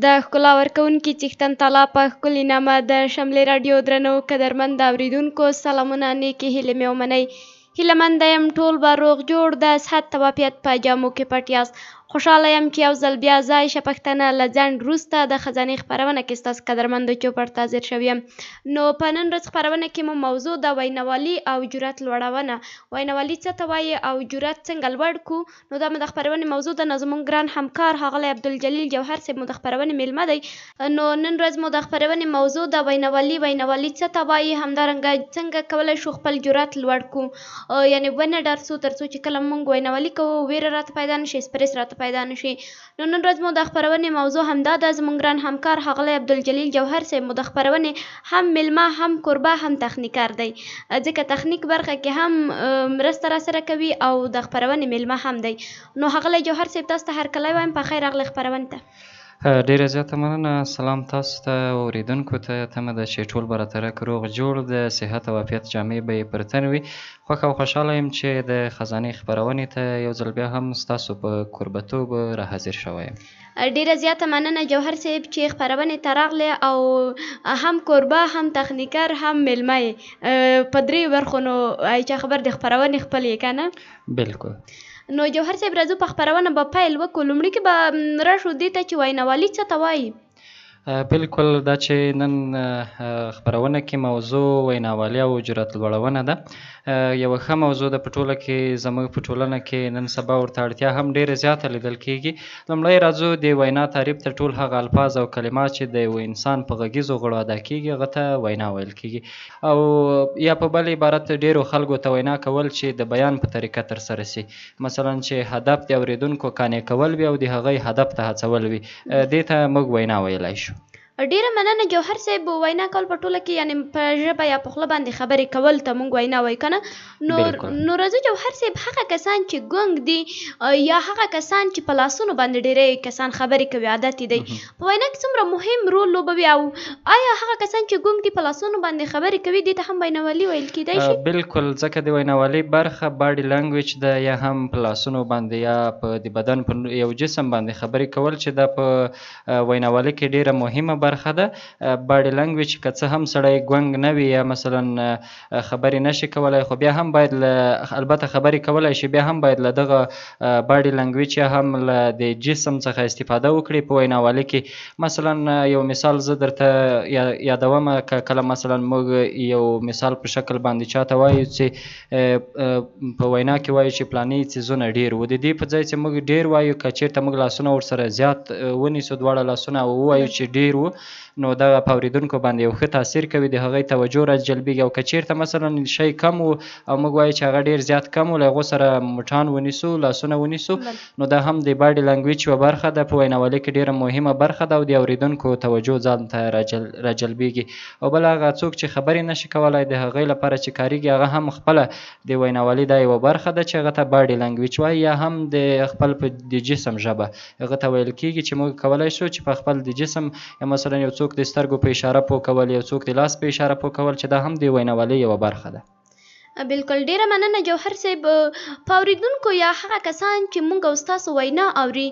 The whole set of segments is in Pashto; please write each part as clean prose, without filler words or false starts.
د ښکلا ورکوونکي څښتن تعالی په ښکلي نامه د شملې راډیو درنو قدرمند اورېدونکو سلامونه نیکې هیلې مې ومنئ. هیله منده یم ټول به روغ جوړ د صحت او عافیت په جامو کې پټ یاست. خوشحاله یم چې یو ځل بیا زه عایشه پښتنه له ځنډ وروسته د خزانې خپرونه کې ستاسو قدرمندو چوپړ ته حاضر شوې یم. نو په نن ورځ خپرونه کې مو موضوع د ویناوالي او جرأت لوړونه. ویناوالي څه ته وایي او جرأت څنګه لوړ کړو؟ نو دا مو د خپرونې موضوع ده. نو زموږ ګران همکار ښاغلی عبدالجلیل جوهر صاحب مو د خپرونې میلمه دی. نو نن ورځ مو د خپرونې موضوع د ویناوالي څه ته وایي، همدارنګه څنګه کولی شو خپل جرأت لوړ کړو، یعنې ونه ډار سو تر څو چې کله موږ ویناوالي کوو ویره راته پیدا نه شي، سپریس راته پیدا نه شي. نو نن ورځ مو د خپرونې موضوع همدا ده. زموږ ګران همکار ښاغلی عبدالجلیل جوهر صاحب مو د خپرونې هم میلمه، هم کوربه، هم تخنیکر دی، ځکه تخنیک برخه کې هم مرسته راسره کوي او د خپرونې میلمه هم دی. نو ښاغلی جوهر صاحب تاسو ته هرکلی وایم، په خیر راغلی خپرونې ته. ډیره زیاته مننه. سلام تاسو ته اوریدونکو ته. تمه ده چې ټول به راته رک روغ جوړ د صحت او عافیت جامې به یې پر تن وي. خوښ او خوشحاله یم چې د خزانې خپرونې ته یو ځل بیا هم ستاسو په کوربتوب را حاضر شوی یم. ډیره زیاته مننه جوهر صاحب چې خپرونې ته راغلی او هم کوربه، هم تخنیکر، هم میلمه یې په دریو برخو. نو چې خبر د خپرونې خپل یې که نه؟ بلکل. نو جوهر صاحب راځو په خپرونه به پیل وکړو. لومړي کې به راشو دې ته چې ویناوالي څه ته وایي. بلکل، دا چې نن خپرونه کې موضوع ویناوالي او جرأت لوړونه ده، یوه ښه موضوع ده په ټوله کې. زموږ په ټولنه کې نن سبا ورته اړتیا هم ډېره زیاته لیدل کېږي. لومړی راځو د وینا تعریف ته. ټول هغه الفاظ او کلمات چې د یو انسان په غږیزو غړو ادا کېږي هغه ته وینا ویل کېږي، او یا په بل عبارت ډېرو خلکو ته وینا کول چې د بیان په طریقه ترسره سي. مثلا چې هدف د اورېدونکو قانع کول وي او د هغوی هدف ته هڅول وي، دې ته موږ وینا ویلی شو. ډیره مننه جوهر صاحب. وینا کول په ټوله کې یعنې په ژبه یا په خوله باندې خبرې کول ته موږ وینا وایو که نه؟ نو راځو جوهر صاحب، هغه کسان چې ګونګ دي یا هغه کسان چې په لاسونو باندې ډېری کسان خبرې کوي، عادت یې دی، په وینا کې څومره مهم رول لوبوي؟ او آیا هغه کسان چې ګونګ دي په لاسونو باندې خبرې کوي دې ته هم ویناوالي ویل کېدای شي؟ بلکل، ځکه د ویناوالي برخه باډي لنګویج ده، یا هم په لاسونو باندې یا په د بدن په یو جسم باندې خبرې کول، چې دا په ویناوالي کې ډېره مهمه برخه ده. باډي لنګویج که څه هم سړی ګونګ نه وي یا مثلا خبرې نشي کولی، خو بیا هم باید البته خبرې کولی شي، بیا هم باید له دغه باډي لنګویج یا هم له د جسم څخه استفاده وکړي په ویناوالي کې. مثلا یو مثال زه درته یادوم. که کله مثلا موږ یو مثال په شکل باندې چاته وایو چې په وینا کې وایو چې پلانې څیزونه ډېر و، د دې په ځای چې موږ ډېر وایو، که چېرته موږ لاسونه ورسره زیات ونیسو، دواړه لاسونه، او ووایو چې ډېر و، نو دغه په اورېدونکو باندې یو ښه تاثیر کوي، د هغوی توجه راجلبېږي. او که چېرته مثلا شی کم و او موږ وایو چې هغه ډېر زیات کم و، له هغو سره مټان ونیسو، لاسونه ونیسو، نو دا هم د باډي لنګویج یوه برخه ده، په ویناوالي کې ډېره مهمه برخه ده، او د اورېدونکو توجه ځان ته راجلبېږي. او بل هغه څوک چې خبرې نشي کولی، د هغوی لپاره چې کارېږي، هغه هم خپله د ویناوالي دا یوه برخه ده چې هغه ته باډي لنګویج وایي، یا هم د خپل د جسم ژبه هغه ته ویل کېږي، چې موږ کولی شو چې په خپل د جسم، یا مثلا یو څوک د سترګو په اشاره پوه کول، یو څوک د لاس په اشاره پوه کول، چې دا هم د ویناوالي یوه برخه ده. بلکل، ډیره مننه جوهر صاحب. په اورېدونکو یا هغه کسان چې مونږ او ستاسو وینا اوري،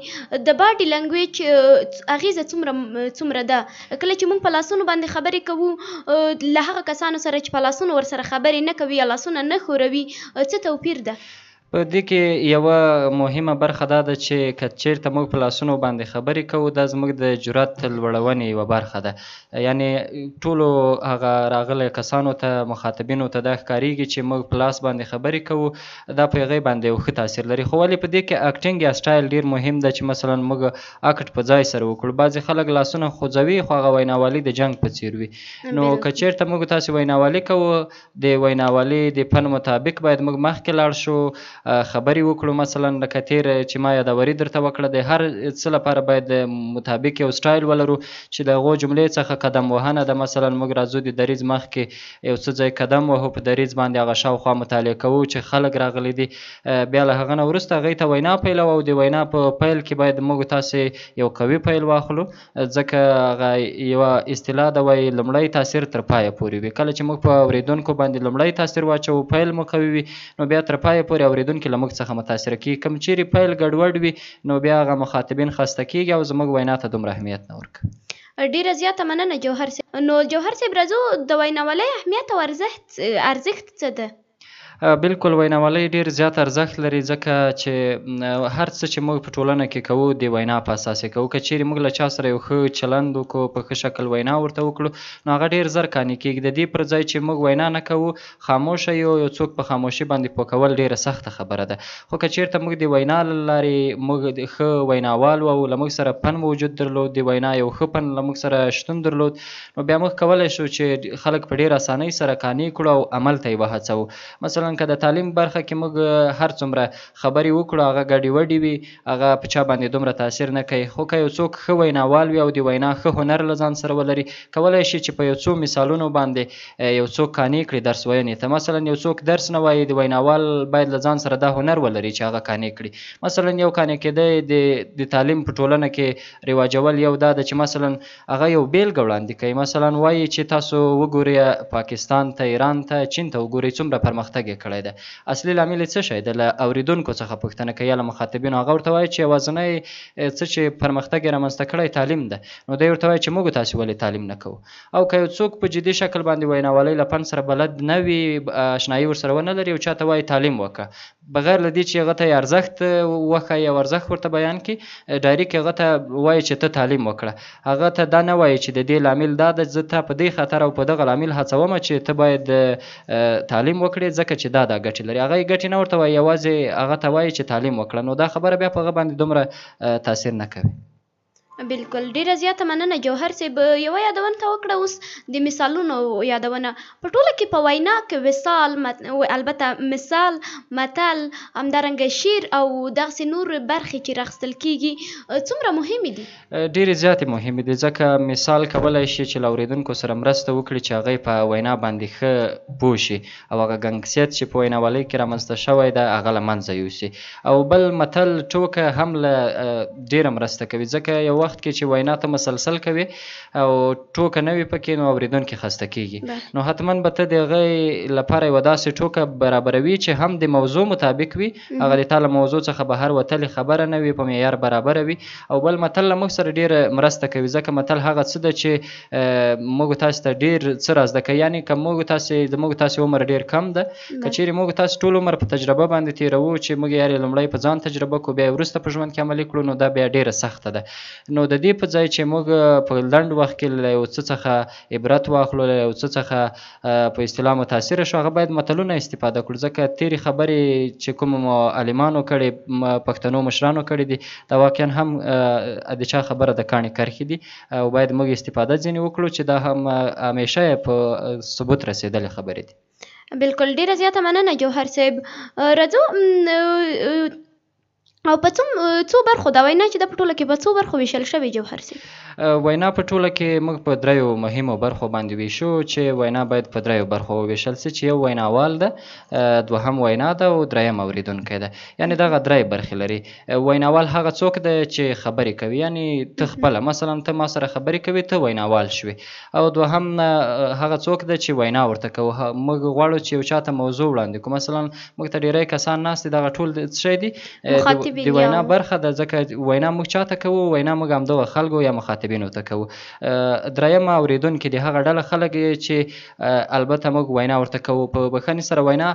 د باډي لنګویج اغیزه څومره ده؟ کله چې مونږ په لاسونو باندې خبرې کوو، له هغه کسانو سره چې په لاسونو ورسره خبرې نه کوي یا لاسونه نه ښوروي، څه توپیر ده؟ په دې کې یوه مهمه برخه دا ده چې که چېرته موږ په لاسونو باندې خبرې کوو، دا زموږ د جرأت لوړونې یوه برخه ده. یعنې ټولو هغه راغلی کسانو ته، مخاطبینو ته دا ښکارېږي چې موږ په لاس باندې خبرې کوو، دا په هغوی باندې یو ښه تاثیر لري. خو ولې په دې کې اکټینګ یا سټایل ډېر مهم ده، چې مثلا موږ اکټ په ځای سره وکړو. بعضې خلک لاسونه خوځوي، خو هغه ویناوالي د جنګ په څېر وي. نو که چېرته موږ تاسې ویناوالي کوو، د ویناوالي د فن مطابق باید موږ مخکې لاړ شو، خبرې وکړو. مثلا لکه تېر چې ما یادوري درته وکړه، د هر څه لپاره باید مطابق یو سټایل ولرو، چې د هغو جملې څخه قدم وهنه ده. مثلا موږ راځو د دریځ مخکې یو څه ځای قدم وهو، په دریځ باندې هغه شاوخوا مطالعه کوو چې خلک راغلي دي، بیا له هغه نه وروسته هغوی ته وینا پیلوو. او د وینا په پیل کې باید موږ تاسې یو قوي پیل واخلو، ځکه هغه یوه اصطلاح ده، وایي لومړی تاثیر تر پایه پورې وي. کله چې موږ په اورېدونکو باندې لومړی تاثیر واچوو، پیل مو قوي وي، نو بیا تر پایه پورې اورېدونکو اوریدونکي له موږ څخه متاثره کېږي. کوم چیرې پیل ګډوډ وي نو بیا هغه مخاطبین خسته کېږي او زموږ وینا ته دومره اهمیت نه ورکوي. ډیره زیاته مننه جوهر صاحب. نو جوهر صاحب راځو د ویناوالۍ اهمیت او ارزښت څه ده؟ بالکل ویناوالۍ ډېر زیات ارزښت لري ځکه چې هر څه چې موږ په ټولنه کې کوو د وینا په اساس یې کوو. که چیرې موږ له چا سره یو ښه چلند وکړو، په ښه شکل وینا ورته وکړو نو هغه ډېر زر قانع کېږي. د دې پر ځای چې موږ وینا نه کوو، خاموشه یو څوک په خاموشي باندې پوه کول ډېره سخته خبره ده. خو که چېرته موږ د وینا له لارې موږ ښه ویناوال وو، له موږ سره فن وجود درلود، د وینا یو ښه فن له موږ سره شتون درلود، نو بیا موږ کولی شو چې خلک په ډېر اسانۍ سره قانع کړو او عمل ته یې وهڅوو. مثلا که د تعلیم برخه کې موږ هر څومره خبرې وکړو هغه ګډې وډې وي، هغه په چا باندې دومره تاثیر نه کوي. خو که یو څوک ښه ویناوال وي او د وینا ښه هنر له ځان سره ولري، کولی شي چې په یو څو مثالونو باندې یو څوک قانع کړي درس ویونې ته. مثلا یو څوک درس نه وایي، د ویناوال باید له ځان سره دا هنر ولري چې هغه قانع کړي. مثلا یو قانع کېدی د تعلیم په ټولنه کې رواجول یو دا ده چې مثلا هغه یو بیلګه وړاندې کوي. مثلا وایي چې تاسو وګورئ پاکستان ته، ایران ته، چین ته وګورئ څومره پرمختګ یې کړی ده. اصلي لامل یې څه شی ده؟ له اوریدونکو څخه پوښتنه کوي یا له مخاطبینو. هغه ورته وایي چې یوازینی څه چې پرمختګ یې رامنځته کړی تعلیم ده. نو دی ورته وایي چې موږ تاسې ولې تعلیم نه کوو؟ او که یو څوک په جدي شکل باندې ویناوالۍ له فن سره بلد نه وي، اشنایي ورسره ونه لري، او چاته وایي تعلیم وکړه، بغیر له دې چې هغه ته یې ارزښت وښایي او ارزښت ورته بیان کړي، ډایرکټ هغه ته وایي چې ته تعلیم وکړه. هغه ته دا نه وایي چې د دې لامل دا ده، زه ته په دې خاطر او په دغه لامل هڅوم چې ته باید تعلیم وکړې ځکه چې دا ګټې لري. هغه یې ګټې نه ورته وایي، یوازې هغه ته وایي چې تعلیم وکړه. نو دا خبره بیا په هغه باندې دومره تاثیر نه کوي. بالکل ډیره زیاته مننه جوهر صاحب. یوه یادونه ته وکړه اوس د مثالونو یادونه. په ټوله کې په وینا کې وصال، البته مثال، متل، همدارنګه شعر او دغسې نور برخې چې راخیستل کېږي څومره مهمې دي؟ ډېرې زیاتې مهمې دي ځکه مثال کولی شي چې له اورېدونکو سره مرسته وکړي چې هغه په وینا باندې ښه پوه شي او هغه ګنګسیت چې په ویناوالۍ کې رامنځته شوی ده هغه له منځه یوسي. او بل متل ټوکه هم له ډېره مرسته کوي ځکه یو وخت کې چې وینا ته مسلسل کوي او ټوکه نه وي پکې نو اورېدونکي خسته کېږي. نو حتما به ته د هغې لپاره یوه داسې ټوکه برابروي چې هم د موضوع مطابق وي، هغه د تا له موضوع څخه بهر وتلې خبره نه وي، په معیار برابره وي. او بل متل له موږ سره ډېره مرسته کوي ځکه متل هغه څه ده چې موږ تاسو ته ډېر څه را زده کوي. یعنې که زموږ تاسې عمر ډېر کم ده، که چیرې موږ تاسو ټول عمر په تجربه باندې تېروو چې موږ یې لومړی په ځان تجربه کړو بیا یې وروسته په ژوند کې عملي کړو، نو دا بیا ډېره سخته ده. نو د دې په ځای چې موږ په لنډ وخت کې له یو څه څخه عبرت واخلو، له یو څه څخه په اصطلاح متاثره شو، هغه باید متلونه استفاده کړو ځکه تېرې خبرې چې کومو معلمانو کړې، پښتنو مشرانو کړې دي، دا واقعا هم د چا خبره د کاڼي کرښې دي او باید موږ استفاده ځینې وکړو چې دا هم همیشه یې په ثبوت رسېدلې خبرې دي. بالکل ډیره زیاته مننه جوهر صاحب. راځو او په څو برخو دا وینا چې دا په ټوله کې په څو برخو ویشل شوې جوهر صاحب؟ وینا په ټوله کې موږ په دریو مهمو برخو باندې ویشو چې وینا باید په دریو برخو وویشل سي چې یو ویناوال ده، دوهم وینا ده او دریم اورېدونکی ده. یعنې دغه درې برخې لري. ویناوال هغه څوک ده چې خبرې کوي، یعنې ته خپله مثلا ته ما سره خبرې کوي ته ویناوال شوې. او دوهم هغه څوک ده چې وینا ورته کوو. موږ غواړو چې یو چا ته موضوع وړاندې کړو، مثلا موږ ته ډېری کسان ناست دي، دغه ټول څه شی دي؟ د وینا برخه ده ځکه وینا موږ چاته کوو؟ وینا موږ همدغه خلکو یا مخاطبینو ته کوو. درېیمه اورېدونکي د هغه ډله خلک چې البته موږ وینا ورته کوو. په بښنې سره وینا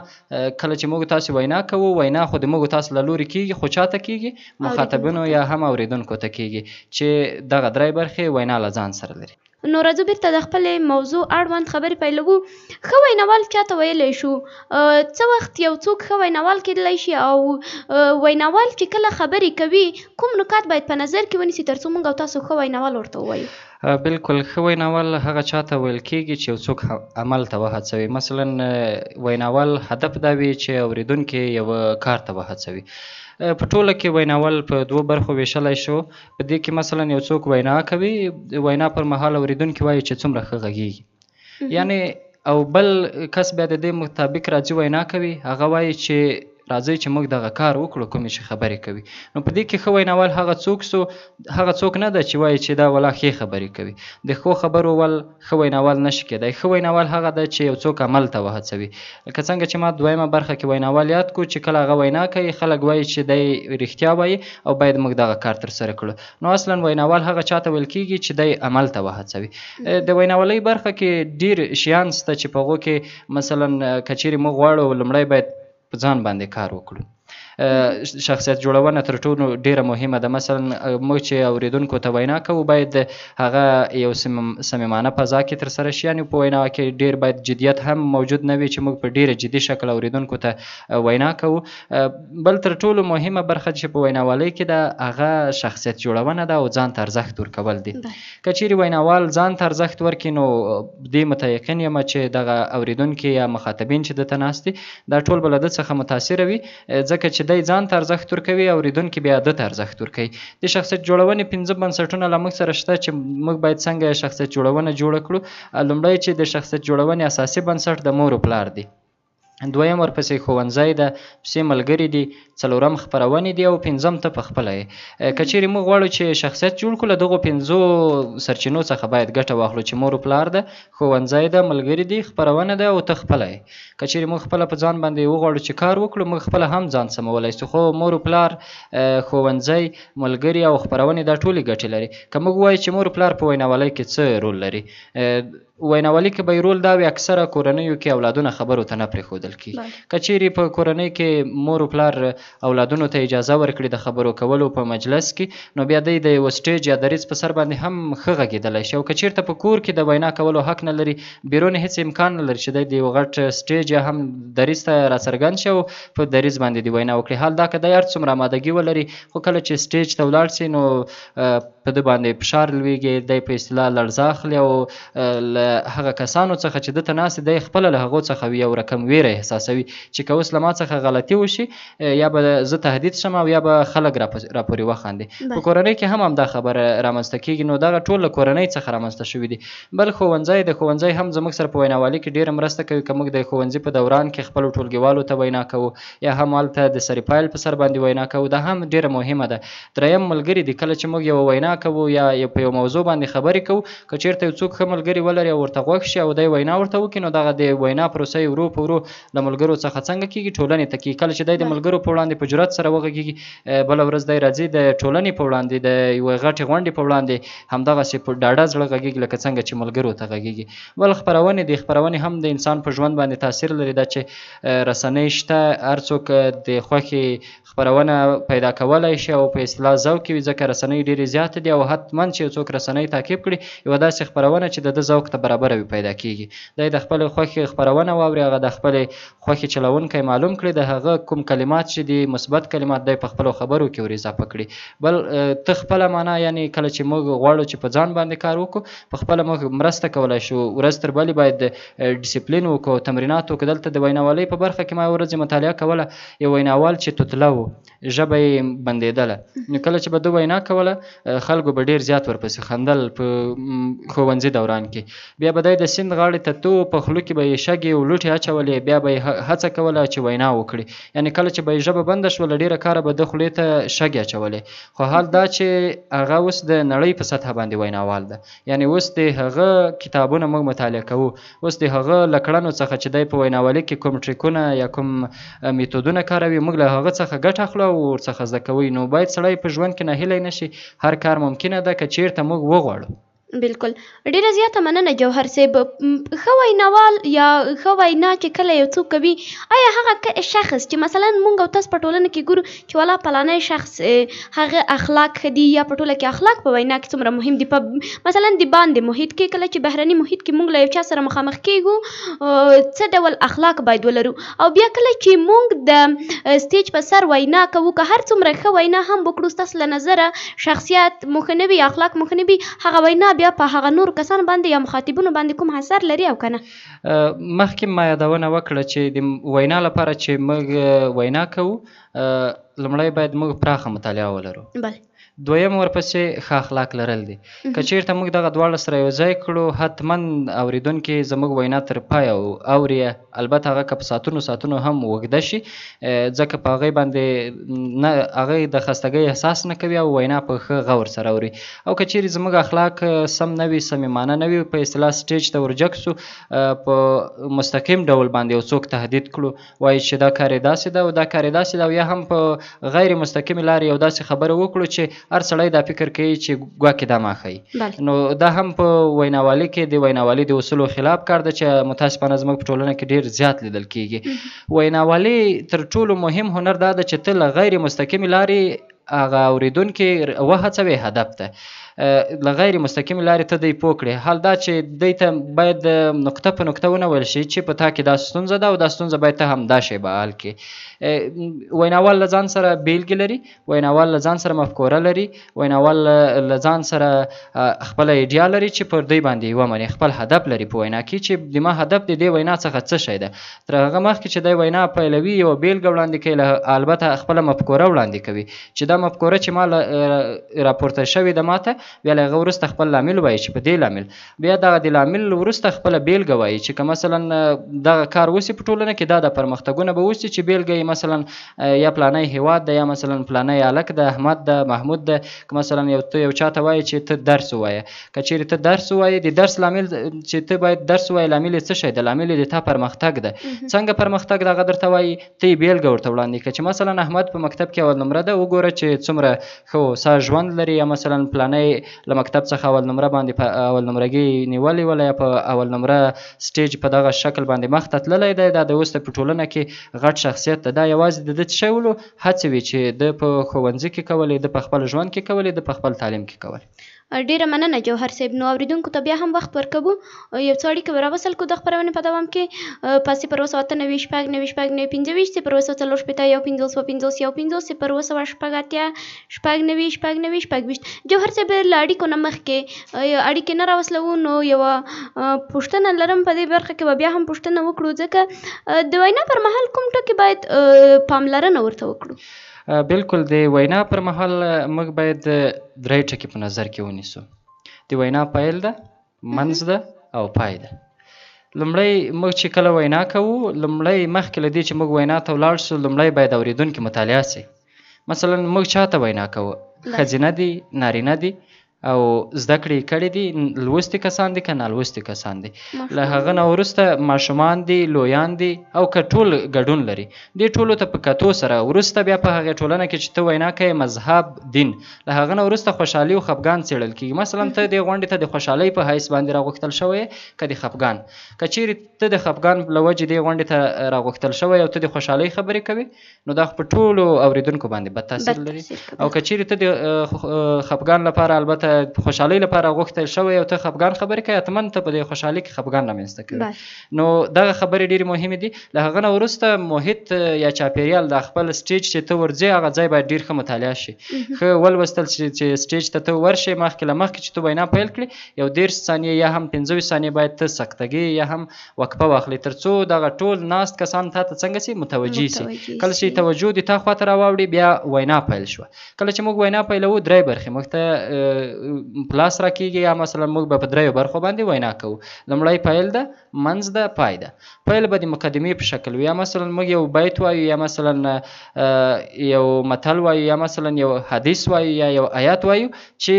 کله چې موږ تاسې وینا کوو، وینا خو د موږ تاسو له لورې کېږي، خو چاته کېږي؟ مخاطبینو یا هم اورېدونکو ته کېږي چې دغه درې برخې وینا له ځان سره لري. نو راځو بیرته د خپلې موضوع اړوند خبرې پیلوو. ښه ویناوال چاته ویلی شو؟ څه وخت یو څوک ښه ویناوال کېدلی شي او ویناوال چې کله خبرې کوي کوم نکات باید په نظر کې ونیسي تر څو موږ او تاسو ښه ویناوال ورته ووایو؟ بالکل ښه ویناوال هغه چاته ویل کېږي چې یو څوک عمل ته وهڅوي. مثلا ویناوال هدف دا وي چې اورېدونکی یوه کار ته وهڅوي. په ټوله کې ویناوال په دوو برخو ویشلی شو. په دې کې مثلا یو څوک وینا کوي، وینا پر مهال اورېدونکي وایي چې څومره ښه غږیږي، یعنې او بل کس بیا د دې مطابق راځي وینا کوي، هغه وایي چې راځئ چې موږ دغه کار وکړو کومې چې خبرې کوي. نو په دې کې ښه ویناوال هغه څوک نه ده چې وایي چې دا والله ښې خبرې کوي. د ښو خبرو ول ښه ویناوال نشي کېدی. ښه ویناوال هغه ده چې یو څوک عمل ته وهڅوي. لکه څنګه چې ما دویمه برخه کې ویناوال یاد کړو چې کله هغه وینا کوي خلک وایي چې دی رښتیا وایي او باید موږ دغه کار ترسره کړو. نو اصلا ویناوال هغه چاته ویل کېږي چې دی عمل ته وهڅوي. د ویناوالۍ برخه کې ډېر شیان شته چې په هغو کې مثلا که چیرې موږ غواړو لومړی باید په ځان باندې کار وکړو. شخصیت جوړونه تر ټولو ډیره مهمه ده. مثلا موږ چې اوریدونکو ته وینا کوو باید هغه یو صمیمانه فضا کې ترسره شي. یعنې په وینا کې ډیر باید جدیت هم موجود نه وي چې موږ په ډیره جدي شکل اوریدونکو ته وینا کوو. بل تر ټولو مهمه برخه چې په ویناوالۍ کې ده هغه شخصیت جوړونه ده او ځان ته ارزښت ورکول دي. که چیرې ویناوال ځان ته ارزښت ورکړي نو دې متیقن یم چې دغه اوریدونکي یا مخاطبین چې دته ناست دي دا ټول به له ده څخه متاثره وي، ځکه چې دی ځان ته ارزښت ورکوي او اورېدونکي بیا ده ته ارزښت ورکوي. د شخصیت جوړونې 5 بنسټونه له موږ سره شته چې موږ باید څنګه شخصیت جوړونه جوړه کړو. لومړی چې د شخصیت جوړونې اساسي بنسټ د مور و پلار دی. دویم ورپسې ښوونځی ده، پسې ملګري دي، څلورم خپرونې دي او پنځم ته پخپله یې. که چیرې موږ غواړو چې شخصیت جوړ کړو له دغو 5 سرچینو څخه باید ګټه واخلو چې مور و پلار ده، ښوونځی ده، ملګري دي، خپرونه ده او ته خپله یې. که چیرې موږ خپله په ځان باندې وغواړو چې کار وکړو موږ خپله هم ځان سمولی شو. خو مور و پلار، ښوونځی، ملګري او خپرونې دا ټولې ګټې لري. که موږ وایو چې مور و پلار په ویناوالۍ کې څه رول لري، ویناوالۍ کې به یې رول دا وي اکثره کورنیو کې اولادونه خبرو ته نه پرېښودل کېږي. که چیرې په کورنۍ کې مور و پلار اولادونو ته اجازه ورکړي د خبرو کولو په مجلس کې نو بیا دی د یوه سټیج یا دریځ په سر باندې هم ښه غږېدلی شي. او که چېرته په کور کې د وینا کولو حق نه لري، بیرون هېڅ امکان نه لري چې دی د یو غټ سټیج یا هم دریځ ته راڅرګند شي او په دریځ باندې د وینا وکړي. حال دا که دی هر څومره آمادګي ولري خو کله چې سټیج ته ولاړ شي نو په ده باندې فشار لویږي، دی په اصطلاح لړزه اخلي او له هغه کسانو څخه چې دته ناست دی خپله له هغو څخه یو رقم ویره احساسوي چې که اوس له ما څخه غلطي وشي یا به زه تهدید شم او یا به خلک راپورې وخاندي. په کورنۍ کې هم همدا خبره رامنځته کېږي. نو دغه ټول له کورنۍ څخه رامنځته شوي دي. بل ښوونځی، د ښوونځی هم زموږ سره په ویناوالۍ کې ډېره مرسته کوي. که موږ د ښوونځي په دوران کې خپلو ټولګیوالو ته وینا کوو یا هم هلته د سري پایل په سر باندې وینا کوو دا هم ډېره مهمه ده. دریم ملګري دي. کله چې موږ یوه وینا کوو یا په یو موضوع باندې خبرې کوو، که چېرته یو څوک ښه ملګري ولري او ورته غوږ شي او دی وینا ورته وکړي نو دغه د وینا پروسه یې ورو په ورو له ملګرو څخه څنګه کېږي ټولنې ته کېږي. کله چې دی د ملګرو په وړاندې په جرأت سره وغږېږي بله ورځ دی راځي د ټولنې په وړاندې د یوې غټې غونډې په وړاندې همدغسې په ډاډه زړه غږېږي لکه څنګه چې ملګرو ته غږېږي. بل خپرونې دي. خپرونې هم د انسان په ژوند باندې تاثیر لري. دا چې رسنۍ شته، هر څوک د خوښې خپرونه پیدا کولی شي او په اصطلاح ذوق وي، ځکه رسنۍ ډېرې زیاتې دي او حتما چې یو څوک رسنۍ تعقیب کړي یوه داسې خپرونه چې د ده ذوق ته برابره وي پیدا کېږي. دی د خپلې خوښې خپرونه واوري، هغه د خپلې خوښې چلوونکی معلوم کړي، د هغه کوم کلمات چې دي مثبت کلمات دی په خپلو خبرو کې ور اضافه کړي. بل ته خپله معنا، یعنې کله چې موږ غواړو چې په ځان باندې کار وکړو په خپله موږ مرسته کولی شو. ورځ تر بلې باید ډیسپلین وکړو، تمرینات وکړو. دلته د ویناوالۍ په برخه کې ما یوه ورځ مطالعه کوله، یو ویناوال چې توتله و، ژبه یې بندېدله. نو کله چې به ده وینا کوله خلکو به ډېر زیات ورپسې خندل په ښوونځي دوران کې. بیا به دی د سیند غاړې ته تو په خوله کې به یې شګې او لوټې اچولې، بیا به یې هڅه کوله چې وینا وکړي. یعنې کله چې به یې ژبه بنده شوه له ډېره کاره به ده خولې ته شګې اچولې. خو حال دا چې هغه اوس د نړۍ په سطحه باندې ویناوال ده. یعنې اوس د هغه کتابونه موږ مطالعه کوو، اوس د هغه له کړنو څخه چې دی په ویناوالۍ کې کوم ټریکونه یا کوم میتودونه کاروي موږ له هغه څخه ګټه اخلو او ورڅخه زده کوو. نو باید سړی په ژوند کې ناهیلی نه شي. هر کار ممکنه ده که چېرته موږ وغواړو. بالکل ډیره زیاته مننه جوهر صاحب. ښه ویناوال یا ښه وینا چې کله یو څوک کوي، آیا هغه شخص چې مثلا موږ او تاسو په ټولنه کې ګورو چې والا پلانی شخص هغه اخلاق ښه دي یا په ټوله کې اخلاق په وینا کې څومره مهم دي، په مثلا د باندې محیط کې کله چې بهرني محیط کې موږ له یو چا سره مخامخ کېږو څه ډول اخلاق باید ولرو، او بیا کله چې موږ د سټیج په سر وینا کوو که هر څومره ښه وینا هم وکړو ستاسو له نظره شخصیت مو ښه نه وي، اخلاق مو ښه نه وي، هغه وینا بیا په هغه نور کسان باندې یا مخاطبونو باندې کوم اثر لري او کنه؟ مخکې ما یادونه وکړه چې د وینا لپاره چې موږ وینا کوو لومړی باید موږ پراخه مطالعه ولرو. بله. دویم ورپسې ښه اخلاق لرل دي. که چېرته موږ دغه دواړه سره یو ځای کړو حتما اورېدونکي زموږ وینا تر پایه اوري، البته هغه که په ساعتونو هم اوږده شي ځکه په هغې باندې نه هغې د خستګۍ احساس نه کوي او وینا په ښه غور سره اوري. او که چیرې زموږ اخلاق سم نه وي، صمیمانه نه وي، په اصطلاح سټیج ته ورجګ سو، په مستقیم ډول باندې یو څوک تهدید کړو وایي چې دا کار یې داسې ده او دا کار یې داسې ده، او یا هم په غیر مستقیمې لارې یو داسې خبره وکړو چې هر سړی دا فکر کوي چې ګواکې دا ما ښیي. نو دا هم په ویناوالۍ کې د ویناوالۍ د اصولو خلاف کار ده چې متاسفانه زموږ په ټولنه کې ډېر زیات لیدل کېږي. ویناوالۍ تر ټولو مهم هنر دا ده چې ته له غیر مستقیمې لارې هغه اورېدونکي وهڅوې هدف ته، له غیر مستقیمې لارې ته دی پوه کړې. حال دا چې دی ته باید نقطه په نقطه ونه ویل شي چې په تا کې دا ستونزه ده او دا ستونزه باید ته هم دا شی به حل کړې. ویناوال له ځان سره بیلګې لري، ویناوال له ځان سره مفکوره لري، ویناوال له ځان سره خپله ایډیا لري چې پر دی باندې یې ومني، خپل هدف لري په وینا کې چې د ما هدف د دې وینا څخه څه شی ده. تر هغه مخکې چې دی وینا پیلوي یوه بیلګه وړاندې کوي، البته خپله مفکوره وړاندې کوي چې دا مفکوره چې ما راپورته شوې ده ماته، بیا له هغه وروسته خپل لامل وایي چې په دې لامل، بیا دغه د لامل وروسته خپله بیلګه وایي چې که مثلا دغه کار وسي په ټولنه کې دا د پرمختګونه به وسي چې بیلګه یې مثلا یا پلانی هیواد ده یا مثلا پلانی هلک ده، احمد ده، محمود ده. که مثلا یو چاته وایي چې ته درس ووایه، که چیرې ته درس ووایې د درس لامل چې ته باید درس ووایې لامل یې څه شی ده؟ لامل یې د تا پرمختګ ده. څنګه پرمختګ ده هغه درته وایي، ته یې بیلګه ورته وړاندې کړه چې مثلا احمد په مکتب کې اول نمره ده، وګوره چې څومره ښه هوسا ژوند لري، یا مثلا پلانی له مکتب څخه اول نمره باندې په اول نمرګي نیولې وله یا په اول نمره سټیج په دغه شکل باندې مخ ته تللی دی، دا د اوس په ټولنه کې غټ شخصیت ده. دا یوازې د ده څه شی ولو هڅې وي چې ده په ښوونځي کې کولې، ده په خپل ژوند کې کولې، ده په خپل تعلیم کې کولې. ډیره مننه جوهر صاحب. نو اوریدونکو ته بیا هم وخت ورکوو یو څه اړیکه به راوصل کړو د خپرونې په دوام کې په 0 شپږ 9 شپږ 9 پنځه 0 څلور شپېته یو پنځوس اوه پنځوس یو پنځوس 0 شپږ اتیا شپږ 9 شپږ 9 شپږ 20. جوهر صاحب له اړیکو نه مخکې اړیکې نه راوصلوو نو یوه پوښتنه لرم په دې برخه کې به بیا هم پوښتنه وکړو ځکه د وینا پر مهال کوم ټکي باید پاملرنه ورته وکړو؟ بالکل د وینا پر مهال موږ باید درې ټکي په نظر کې ونیسو. د وینا پیل ده، منځ ده او پای ده. لومړی موږ چې کله وینا کوو، لومړی مخکې له دې چې موږ وینا ته ولاړ سو، لومړی باید اورېدونکي مطالعه سي. مثلا موږ چاته وینا کوو؟ ښځینه دي، نارینه دي او زده کړې کړي دي، لوستي کسان دي که نالوستي کسان دي. له هغه نه وروسته ماشومان دي، لویان دي او که ټول ګډون لري. دې ټولو ته په کتو سره وروسته بیا په هغې ټولنه کې چې ته وینا کوې مذهب، دین، له هغه نه وروسته خوشحالي او خفګان څېړل کېږي. مثلا ته دې غونډې ته د خوشحالۍ په حیث باندې راغوښتل شوی که د خفګان؟ که چیرې ته د خفګان له وجې دې غونډې ته راغوښتل شوی او ته د خوشحالۍ خبرې کوې، نو دا په ټولو اورېدونکو باندې بد تاثیر لري. او که چیرې ته د خفګان لپاره البته خوشحالۍ لپاره غوښتل شوی او ته خفګان خبرې کوې، حتما ته په دې خوشحالۍ کې خفګان رامنځته کوي. نو دغه خبرې ډېرې مهمې دي. له هغه نه وروسته محیط یا چاپېریال د خپل سټیج چې ته ورځې هغه ځای باید ډېر ښه مطالعه شي، ښه ولوستل شي چې سټیج ته ته ورشې. مخکې له مخکې چې ته وینا پیل کړې، یو 30 ثانیې یا هم 15 ثانیې باید ته سکتګي یا هم وقفه واخلې تر څو دغه ټول ناست کسان تا ته څنګه سي متوجه سي. کله چې توجه دې تا خواته راواوړي، بیا وینا پیل شوه. کله چې موږ وینا پیلوو، درې برخې موږ ته پلاس راکېږي، یا مثلا موږ به په دریو برخو باندې وینا کوو. لومړی پیل ده، منځ ده، پای ده. پیل به د مقدمې په شکل وي، یا مثلا موږ یو بیت وایو، یا مثلا یو متل وایو، یا مثلا یو حدیث وایو، یا یو آیات وایو چې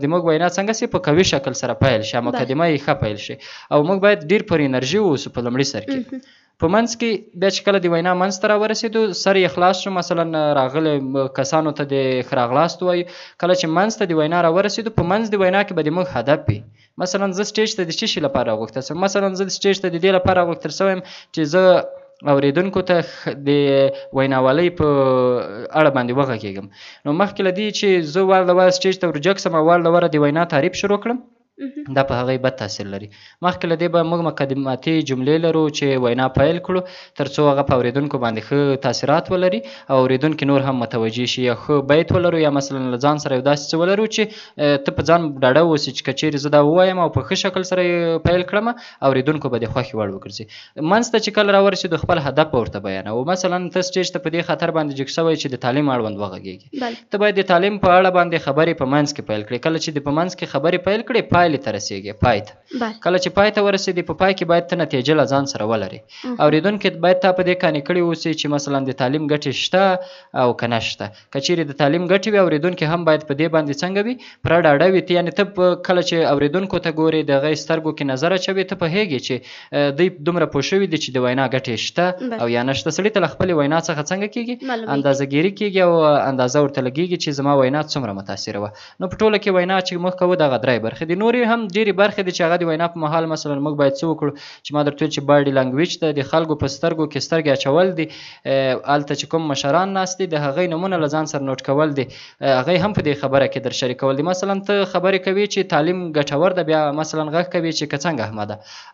د موږ وینا څنګه سي په قوي شکل سره پیل شي، مقدمه یې ښه پیل شي. او موږ باید ډېر پر انرژي واوسو په لومړي سر کې. په منځ کې بیا چې کله د وینا منځ ته راورسېدو، سر یې خلاص شو، مثلا راغلي کسانو ته د ښه راغلاست وایو. کله چې منځ ته د وینا راورسېدو، په منځ د وینا کې به د موږ هدف وي. مثلا زه سټیج ته د څه شي لپاره راغوښتل سوم؟ مثلا زه سټیج ته د دې لپاره راغوښتل سوی یم چې زه اورېدونکو ته د ویناوالۍ په اړه باندې وغږېږم. نو مخکې له دې چې زه وار له وره سټیج ته ورجګ سم او وار له وره د وینا تعریف شروع کړم، دا په هغې بد تاثیر لري. مخکې له دې به موږ مقدماتي جملې لرو چې وینا پیل کړو تر څو هغه په اورېدونکو باندې ښه تاثیرات ولري او اورېدونکي نور هم متوجه شي، یا ښه بیت ولرو یا مثلا له ځان سره یو داسې څه ولرو چې ته په ځان ډاډه واوسې چې که چیرې زه دا ووایم او په ښه شکل سره یې پیل کړم اورېدونکو به د خوښې وړ وګرځي. منځ ته چې کله راورسېدو خپل هدف به ورته بیانوو. مثلا ته سټیج ته په دې خاطر باندې جګ شوی چې د تعلیم اړوند وغږېږي، ته باید د تعلیم په اړه باندې خبرې په منځ کې پیل کړې. کله چې د په منځ کې خبرې پیل کړې پایلې ته رسېږي، پای ته. کله چې پای ته ورسېدې په پای کې باید ته نتیجه له ځان سره ولرې. اورېدونکي باید تا په دې قانع کړي اوسي چې مثلا د تعلیم ګټې شته او که نه شته. که چیرې د تعلیم ګټې وي اورېدونکي هم باید په دې باندې څنګه وي پوره ډاډه وي. یعنې ته کله چې اورېدونکو ته ګورې د هغې سترګو کې نظر اچوې ته پوهېږې چې دوی دومره پوه شوي دي چې د وینا ګټې شته او یا نه شته. سړي ته له خپلې وینا څخه څنګه کېږي اندازه ګیري کېږي او اندازه ورته لګېږي چې زما وینا څومره متاثره وه. نو په ټوله کې وینا چې موږ کوو دغه 3 برخې دي. نورې هم ډېرې برخې دي چې هغه د وینا په مهال مثلا موږ باید څه وکړو چې ما درته ویل چې باډي لنګویج ته د خلکو په سترګو کې سترګې اچول دي، هلته چې کوم مشران ناست دي د هغې نومونه له ځان سره نوټ کول دي، هغې هم په دې خبره کې در شریکول دي. مثلا ته خبرې کوي چې تعلیم ګټور ده، بیا مثلا غږ کوي چې که څنګه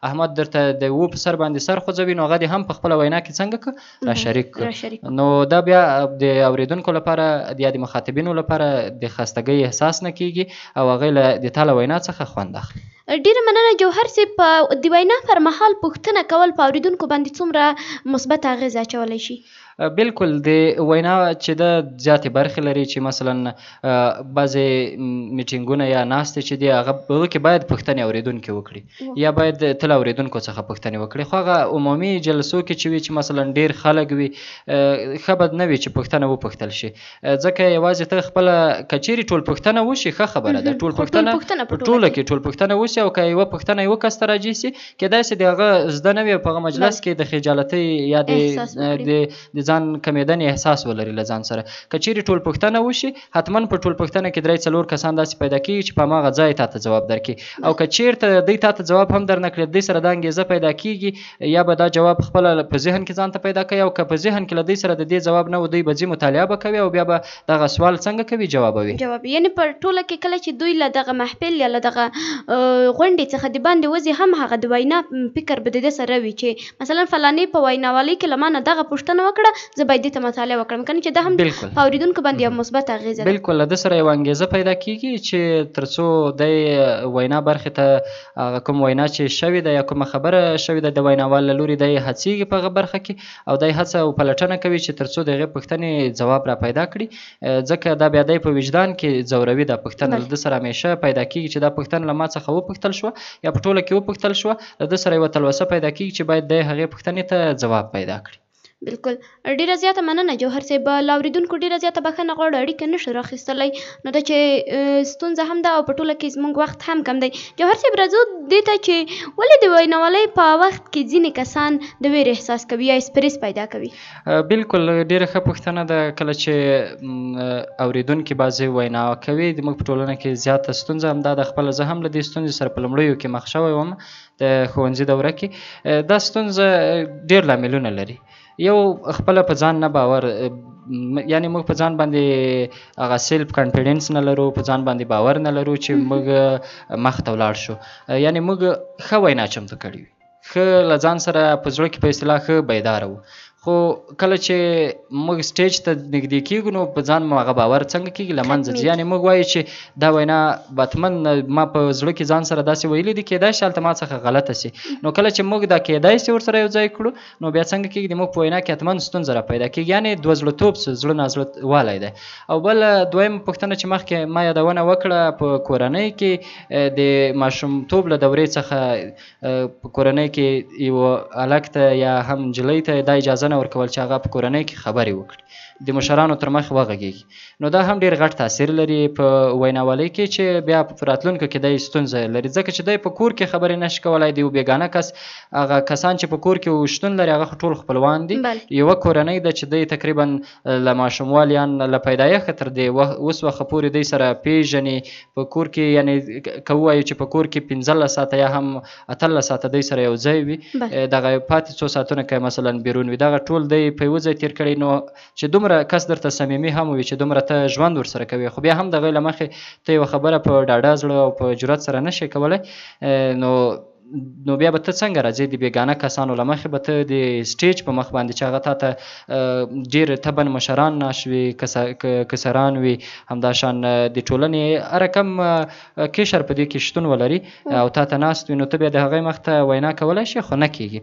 احمد درته د و په سر باندې سر خوځوي، نو هغه دې هم په خپله وینا کې څنګه که را شریک کړه. نو دا بیا د اورېدونکو لپاره یا د مخاطبینو لپاره د خستګۍ احساس نه کېږي او هغې د تا له وینا څخه خوند اخلي. ډیره مننه جوهر صاحب. په د وینا پر مهال پوښتنه کول په اورېدونکو باندې څومره مثبت اغېز اچولی شي؟ بالکل د وینا چې د زیاتې برخې لري چې مثلا بعضې میټینګونه یا ناستې چې دي هغه کې باید پوښتنې اورېدونکي وکړي یا باید تل اورېدونکو څخه پوښتنې وکړي. خو هغه عمومي جلسو کې چې وي چې مثلا ډېر خلک وي ښه بد نه وي چې پوښتنه وپوښتل شي، ځکه یوازې ته خپله که چیرې ټول پوښتنه وشي ښه خبره ده، ټول پوښتنه په ټوله کې ټول پوښتنه وشي او که یوه پوښتنه یوه کس ته راجع شي کیدای شي د هغه زده نه وي په هغه مجلس کې د خجالتۍ یا د ځان کمیدنې احساس ولري له ځان سره. که چیرې ټول پوښتنه وشي حتما په ټول پوښتنه کې 3-4 کسان داسې پیدا کېږي چې په هماغه ځای تا ته ځواب درکړي، او که چیرته دوی تا ته ځواب هم در نه کړي دوی سره دا انګېزه پیدا کېږي یا به دا جواب خپله په ذهن کې ځان ته پیدا کوي، او که په ذهن کې له دوی سره د دې ځواب نه و دوی به ځي مطالعه به کوي او بیا به دغه سوال څنګه کوي جوابوي. یعنې په ټوله کې کله چې دوی له دغه محفل یا له دغه غونډې څخه د باندې وځي هم هغه د وینا فکر به د دې سره وي چې مثلا فلانې په ویناوالۍ کې له ما نه دغه پوښتنه وکړه زه باید دې ته مطالعه وکړم، کنه چې دا هم په اورېدونکو باندې یو مثبت اغېزه ده. بالکل له ده سره یوه انګېزه پیدا کېږي چې تر څو دی وینا برخې ته هغه کوم وینا چې شوې ده یا کومه خبره شوې ده د ویناوال له لورې دی هڅېږي په هغه برخه کې او دی هڅه او پلټنه کوي چې تر څو د هغې پوښتنې ځواب را پیدا کړي، ځکه دا بیا دی په وجدان کې ځوروي دا پوښتنه له ده سره همیشه پیدا کېږي چې دا پوښتنه له ما څخه وپوښتل شوه یا په ټوله کې وپوښتل شوه، له ده سره یوه تلوسه پیدا کېږي چې باید دی هغې پوښتنې ته ځواب پیدا کړي. بالکل ډیره زیاته مننه جوهر صاحب. له اورېدونکو ډیره زیاته بښنه غواړو اړیکه نشو راخیستلی، نو دا چې ستونزه هم ده او په ټوله کې زموږ وخت هم کم دی. جوهر صاحب راځو دې ته چې ولې د ویناوالۍ په وخت کې ځینې کسان د ویرې احساس کوي یا سپریس پیدا کوي؟ بالکل ډیره ښه پوښتنه ده. کله چې اورېدونکي بعضې وینا کوي زموږ په ټولنه کې زیاته ستونزه همدا ده. خپله زه هم له دې ستونزې سره په لومړیو کې مخ شوی وم د ښوونځي دوره کې. دا ستونزه ډېر لاملونه لري. یو خپله په ځان نه باور، یعنې موږ په ځان باندې هغه سیلف کانفیډنس نه لرو، په ځان باندې باور نه لرو چې موږ مخ ته ولاړ شو، یعنې موږ ښه وینا چمتو کړې وي، ښه له ځان سره په زړه کې په اصطلاح ښه بیداره وو. خو کله چې موږ سټیج ته نږدې کېږو نو په ځان مو هغه باور څنګه کېږي له منځه ځي. یعنې موږ وایو چې دا وینا بتمن ما په زړه کې ځان سره داسې ویلي دي کېدای شي هلته ما څخه غلطه سي، نو کله چې موږ دا کېدای سي ورسره یو ځای کړو نو بیا څنګه کېږي موږ په وینا کې حتما ستونزه را پیدا کېږي، یعنې دوه زړهتوب زړه نازړه والی دی. او بله دویمه پوښتنه چې مخکې ما یادونه وکړه په کورنۍ کې د ماشومتوب له دورې څخه په کورنۍ کې یو هلک ته یا هم نجلۍ ته دا اجازه نه ورکول چې هغه په کورنۍ کې خبرې وکړي، د مشرانو تر مخ وغږېږي، نو دا هم ډېر غټ تاثیر لري په ویناوالۍ کې چې بیا په راتلونکو کې دی ستونزه لري، ځکه چې دی په کور کې خبرې نشي کولی. د یو بېګانه کس هغه کسان چې په کور کې شتون لري هغه ټول خپلوان دي، یوه کورنۍ ده چې دی تقریبا له ماشومواليان له پیدایښته تر دې اوس وخته پورې دی سره پیژني په کور کې، یعنې که ووایو چې په کور کې 15 ساعته یا هم 18 ساعته دی سره یو ځای وي، دغه پاتې څو ساعتونه که مثلا بیرون وي دغه ټول دی په یوه ځای تېر کړی، نو چې دومره کس درته صمیمي هم وي چې دومره ته ژوند ورسره کوي، خو بیا هم د هغې له مخې ته یوه خبره په ډاډه زړه او په جرات سره نشې کولی، نو بیا به ته څنګه راځې د بېګانه کسانو له مخې به ته د سټیج په مخ باندې چې هغه تا ته ډېر تبن مشران ناست وي، کسران وي، همداشان د ټولنې هر رقم کشر په دې کې شتون ولري او تا ته ناست وي، نو ته بیا د هغې مخ ته وینا کولی شي، خو نه کېږي.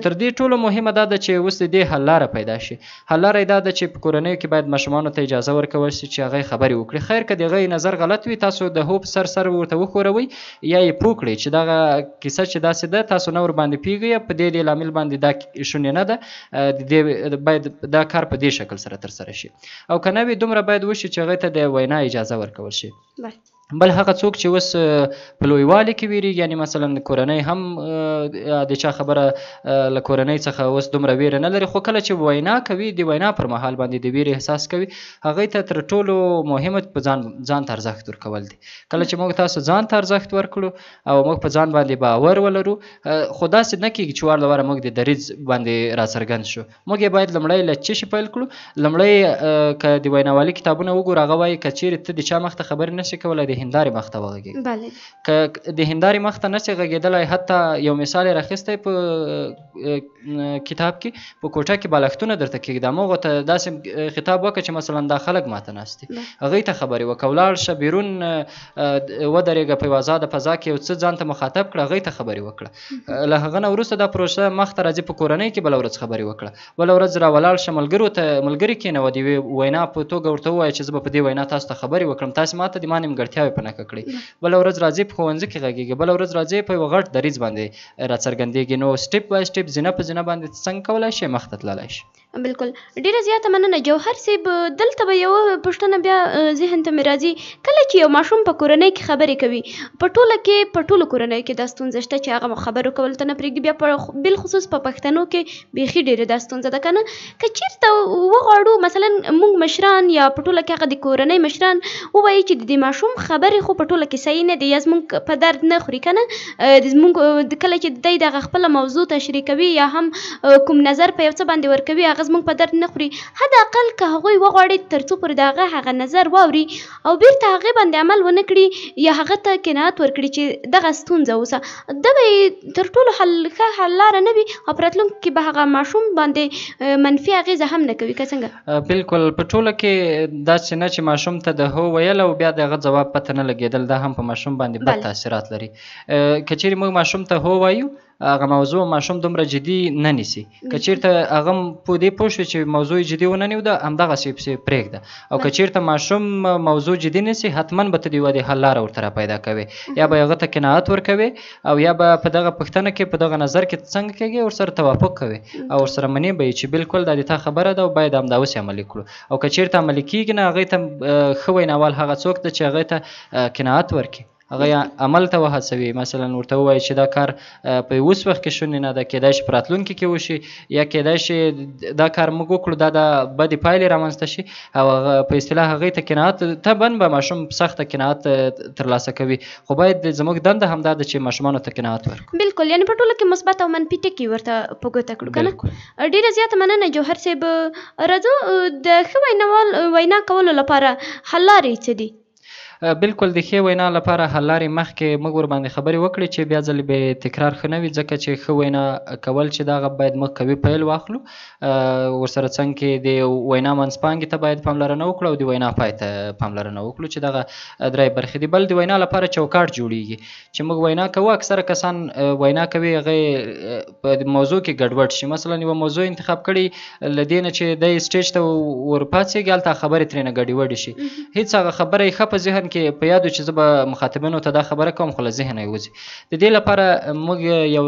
تر دې ټولو مهمه دا ده چې اوس د دې حل لاره پیدا شي. حل لاره یې دا ده چې په کورنیو کې باید ماشومانو ته اجازه ورکول شي چې هغې خبرې وکړي. خیر که د هغې نظر غلط وي، تاسو د هوپ سر ورته وښوروئ یا یې پوه کړئ چې دغه کیسه چې داسې ده تاسو نه ورباندې پوهېږئ، په دې لامل باندې دا شونې نه ده، باید دا کار په دې شکل سره ترسره شي. او که نه وي دومره باید وشي چې هغې ته د وینا اجازه ورکول شي. بل هغه څوک چې اوس په لویوالي کې ویرېږي، یعنې مثلا کورنۍ هم د چا خبره له کورنۍ څخه اوس دومره ویره نه لري، خو کله چې وینا کوي د وینا پر مهال باندې د ویرې احساس کوي، هغې ته تر ټولو مهمه په ځان ته ارزښت ورکول دي. کله چې موږ تاسو ځان ته ارزښت ورکړو او موږ په ځان باندې باور ولرو، خو داسې نه کېږي چې وار له واره موږ د دریځ باندې راڅرګند شو. موږ یې باید لومړی له څه شي پیل کړو. لومړی که د ویناوالي کتابونه وګورو، هغه وایي که چېرې ته د چا مخ ته خبرې نشې کولی، د هندارې مخ ته وغږېږه. که د هندارې مخ ته نشې غږېدلی، حتی یو مثال یې راخیستی په کتاب کې، په کوټه کې بالښتونه درته کېږده، موږ ته داسې خطاب وکړه چې مثلا دا خلک ماته ناست دي، هغوی ته خبرې وکړه، ولاړ شه بیرون ودرېږه په یوه آزاده فضا کې، یو څه ځان ته مخاطب کړه، هغوی ته خبرې وکړه. له هغه نه وروسته دا پروسه مخ ته راځي، په کورنۍ کې بله ورځ خبرې وکړه، بله ورځ را ولاړ شه ملګري کېنوه، د یوې وینا په توګه ورته ووایه چې زه به په دې وینا تاسو ته خبرې وکړم، تاسې ماته د ما نیمګړتیاوې په نښه کړئ. بله ورځ راځي په ښوونځي کې غږېږي، بله ورځ راځي په یوه غټ دریځ باندې راڅرګندېږي. نو سټیپ بای سټیپ، زینه په زینه باندې څنګه کولی شي مخ ته تللی شي. بالکل، ډیره زیاته مننه جوهر صاحب. دلته به یوه پوښتنه بیا ذهن ته مې راځي، کله چې یو ماشوم په کورنۍ کې خبرې کوي، په ټولو کورنیو کې دا ستونزه شته چې هغه خبرو کولو ته نه پرېږدي، بیا بالخصوص په پښتنو کې بیخي ډېره دا ستونزه ده که نه. که چېرته وغواړو مثلا موږ مشران یا په ټوله کې هغه د کورنۍ مشران ووایي چې د دې ماشوم خبرې خو په ټوله کې صحیح نه دي، یا زموږ په درد نه خوري که نه، زموږ کله چې دی دغه خپله موضوع تشریح کوي یا هم کوم نظر په یو څه باندې ورکوي، هغه زموږ په درد نه خوري، حداقل که هغوی وغواړي تر څو پورې د هغه نظر واوري او بیرته هغې باندې عمل ونه کړي یا هغه ته قناعت ورکړي چې دغه ستونزه اوسه، دا به تر ټولو ښه حل لاره نه وي او په راتلونکي کې به هغه ماشوم باندې منفي اغېزه هم نه کوي، که څنګه؟ بالکل، په ټوله کې داسې نه چې ماشوم ته د هو ویل او بیا د هغه ځواب پته نه لګېدل، دا هم په ماشوم باندې بد تاثیرات لري. که چېرې موږ ماشوم ته هو وایو، هغه موضوع ماشوم دومره جدي نه نیسي. که چېرته هغه په دې پوه شوي چې موضوع جدي ونه نیوده، همدغسې پسې پرېږده. او که چېرته ماشوم موضوع جدي نیسي، حتما به ته د یوه د حل لاره ورته را پیدا کوې، یا به هغه ته قناعت ورکوې او یا به په دغه پوښتنه کې، په دغه نظر کې څنګه کېږي، ورسره توافق کوې او ورسره منې به یې چې بالکل دا د تا خبره ده او باید همداسې عملي کړو. او که چېرته عملي کېږي نه، هغې ته ښه ویناوال هغه څوک ده چې هغې ته قناعت ورکړي، هغه عمل ته وهڅوي، مثلا ورته ووایي چې دا کار په اوس وخت کې شونې نه ده، کېدای شي په راتلونکي کې وشي، یا کېدای شي دا کار موږ وکړو دا د بدې پایلې رامنځته شي، او په اصطلاح هغې ته قناعت، طبعا به ماشوم سخته قناعت ترلاسه کوي، خو باید زموږ دنده همدا ده چې ماشومانو ته قناعت ورکړو. بالکل، یعنې په ټوله کې مثبت او منفي ټکي ورته په ګوته کړو که نه. ډېره زیاته مننه جوهر صاحب. راځو د ښه وینا کولو لپاره حل لارې څه دي؟ بالکل، د ښې وینا لپاره حل لارې مخکې موږ ورباندې خبرې وکړې چې بیا ځلې به تکرار ښه نه وي، ځکه چې ښه وینا کول چې دغه باید موږ قوي پیل واخلو. ورسره څنګ کې د وینا منځپانګې ته باید پاملرنه وکړو او د وینا پای ته پاملرنه وکړو چې دغه درې برخې دي. بل د وینا لپاره چوکاټ جوړیږي چې موږ وینا کوو. اکثره کسان وینا کوي هغې په موضوع کې ګډوډ شي، مثلا یوه موضوع انتخاب کړي، له دې نه چې دی سټیج ته ورپاڅېږي هلته خبرې ترېنه ګډوډې شي، هېڅ هغه خبره یې ښه په ذهن کې په یادو چې زه به مخاطبینو ته دا خبره کوم، خو له ذهنه یې وځي. د دې لپاره موږ یو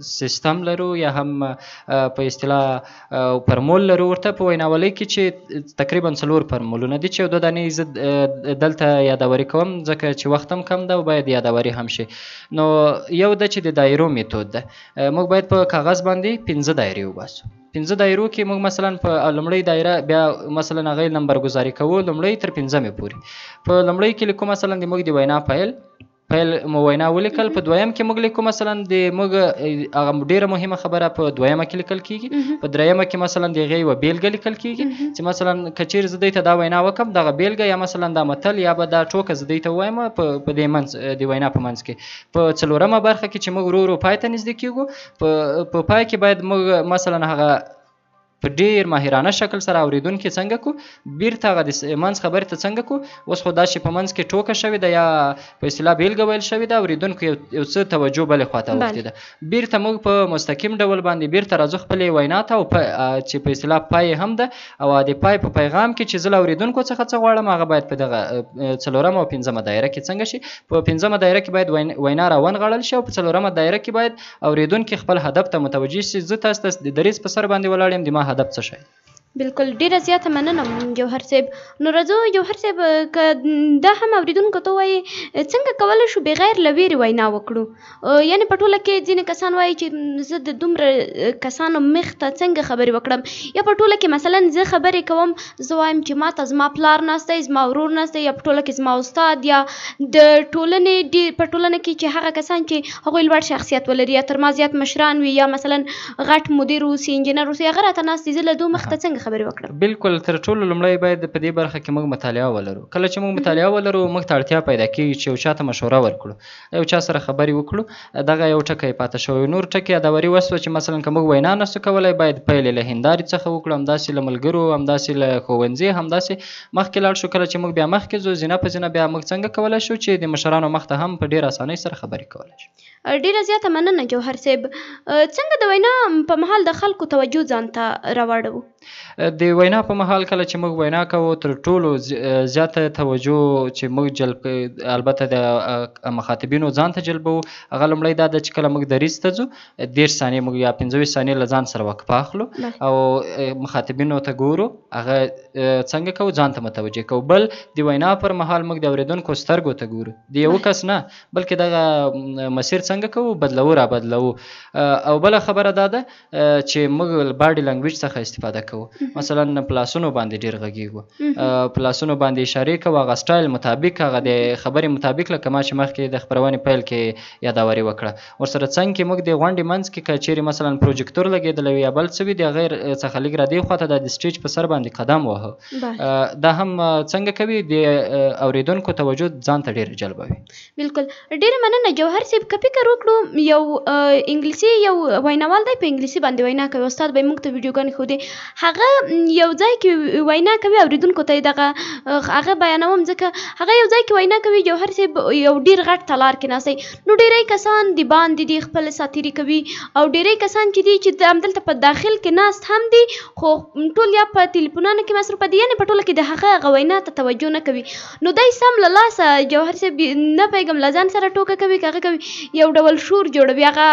سیستم لرو یا هم په اصطلاح فرمول لرو ورته په ویناوالۍ کې، چې تقریبا 4 فرمولونه دي چې یو 2 دانې زه دلته یادوري کوم ځکه چې وخت هم کم ده او باید یادوري هم شي. نو یو ده چې د دایرو میتود ده. موږ باید په کاغذ باندې 15 دایرې وباسو. 15 دایرو کې موږ مثلا په لومړۍ دایره بیا مثلا هغې نمبر ګزاري کوو لومړۍ تر 15مې پورې. په لومړۍ کې لیکو مثلا د موږ د وینا پیل، پیل مو وینا ولیکل په دویم کې موږ لیکو مثلا د موږ هغه ډېره مهمه خبره په دویمه کې لیکل کېږي، په دریمه کې مثلا د هغې یوه بیلګه لیکل کېږي چې مثلا که چیرې زه دوی ته دا وینا وکړم دغه بیلګه یا مثلا دا متل یا به دا ټوکه زه دوی ته ووایم په دې منځ د وینا په منځ کې. په څلورمه برخه کې چې موږ ورو ورو پای ته نږدې کېږو په پای کې باید موږ مثلا هغه په ډېر ماهرانه شکل سره اورېدونکي څنګه کړو، بیرته هغه د منځ خبرې ته څنګه کړو. اوس خو دا چې په منځ کې ټوکه شوې ده یا په اصطلاح بیلګه ویل شوې ده، اورېدونکو یو څه توجه بلې خواته اوښتې ده، بیرته موږ په مستقیم ډول باندې بیرته راځو خپلې وینا ته او چې په اصطلاح پای هم ده او د پای په پیغام کې چې زه له اورېدونکو څخه څه غواړم هغه باید په دغه څلورمه او پنځمه دایره کې څنګه شي. په پنځمه دایره کې باید وینا راونغاړل شي او په څلورمه دایره کې باید اورېدونکي خپل هدف ته متوجه شي. زه تاسو ته د دریځ په سر باندې ولاړ یم، د ما هدف څه شی. بالکل ډیره زیاته مننه جوهر صاحب. نو راځو جوهر صاحب که دا هم اورېدونکو ته وایي څنګه کولی شو بغیر له ویرې وینا وکړو؟ یعنې په ټوله کې ځینې کسان وایي چې زه د دومره کسانو مخ ته څنګه خبرې وکړم، یا په ټوله کې مثلا زه خبرې کوم زه وایم چې ما ته زما پلار ناست دی، زما ورور ناست دی، یا په ټوله کې زما استاد یا د ټولنې په ټولنه کې چې هغه کسان چې هغوی لوړ شخصیت ولري یا تر ما زیات مشران وي یا مثلا غټ مدیر اوسي انجینر اوسي هغه راته ناست دي، زه له دوی مخ ته څنګه خبرې وکړم؟ بالکل تر ټولو لومړی باید په دې برخه کې موږ مطالعه ولرو. کله چې موږ مطالعه ولرو موږ ته اړتیا پیدا کېږي چې یو چا ته مشوره ورکړو، یو چا سره خبرې وکړو. دغه یو ټکی پاته شوی، نور ټکي اداوري وسوه چې مثلا که موږ وینا نسو کولی باید پیل یې له هندارې څخه وکړو، همداسې له ملګرو، همداسې له ښوونځي، همداسې مخکې لاړ شو. کله چې موږ بیا مخکې ځو زینه په زینه بیا موږ څنګه کولی شو چې د مشرانو مخ ته هم په ډېره اسانۍ سره خبرې کولی شو. ډیره زیاته مننه جوهر صاحب. څنګه د وینا په مهال د خلکو توجه ځان ته راواړوو؟ د وینا په مهال کله چې موږ وینا کوو تر ټولو زیاته توجه چې موږ جلب البته د مخاطبینو ځان ته جلبوو هغه لومړی دا ده چې کله موږ دریځ ته ځو 10 ثانیې موږ یا 15 ثانیې له ځان سره وقفه اخلو او مخاطبینو ته ګورو، هغه څنګه کوو ځان ته متوجه کوو. بل د وینا پر مهال موږ د اورېدونکو سترګو ته ګورو، د یو کس نه بلکې دغه مسیر څنګه کوو بدلوو را بدلوو. او بله خبره دا ده چې موږ باډي لنګویج څخه استفاده کوو، مثلا په لاسونو باندې ډېر غږیږو، په لاسونو باندې اشارې کوو، هغه سټایل مطابق هغه د خبرې مطابق لکه ما چې مخکې د خپرونې پیل کې یاداوري وکړه. ورسره څنګ کې موږ د غونډې منځ کې که چیرې مثلا پروجیکتور لګېدلی وي یا بل څه وي د هغې څخه لږ را دې خواته دا د سټیج په سر باندې قدم وهه، دا هم څنګه کوي د اورېدونکو توجه ځان ته ډېر جلبوي. بالکل ډېره مننه جوهر صاحب. که فکر وکړو یو انګلیسي یو ویناوال دی په انګلیسي باندې وینا کوي، استاد به موږ ته ویډیوګانې ښودې، هغه یو ځای کې وینا کوي اورېدونکو ته دغه هغه بیانوم ځکه هغه یو ځای کې وینا کوي جوهر صاحب یو ډېر غټ تالار کې ناستی، نو ډېری کسان د باندې دي خپل ساتیري کوي او ډېری کسان چې دي چې همدلته په داخل کې ناست هم دي خو ټول یا په تلیفونانو کې مصروفه دي، یعنې په ټوله کې د هغه وینا ته توجه نه کوي. نو دی سم له لاسه جوهر صاحب نه پوهېږم له ځان سره ټوکه کوي که هغه کوي یو ډول شور جوړوي. هغه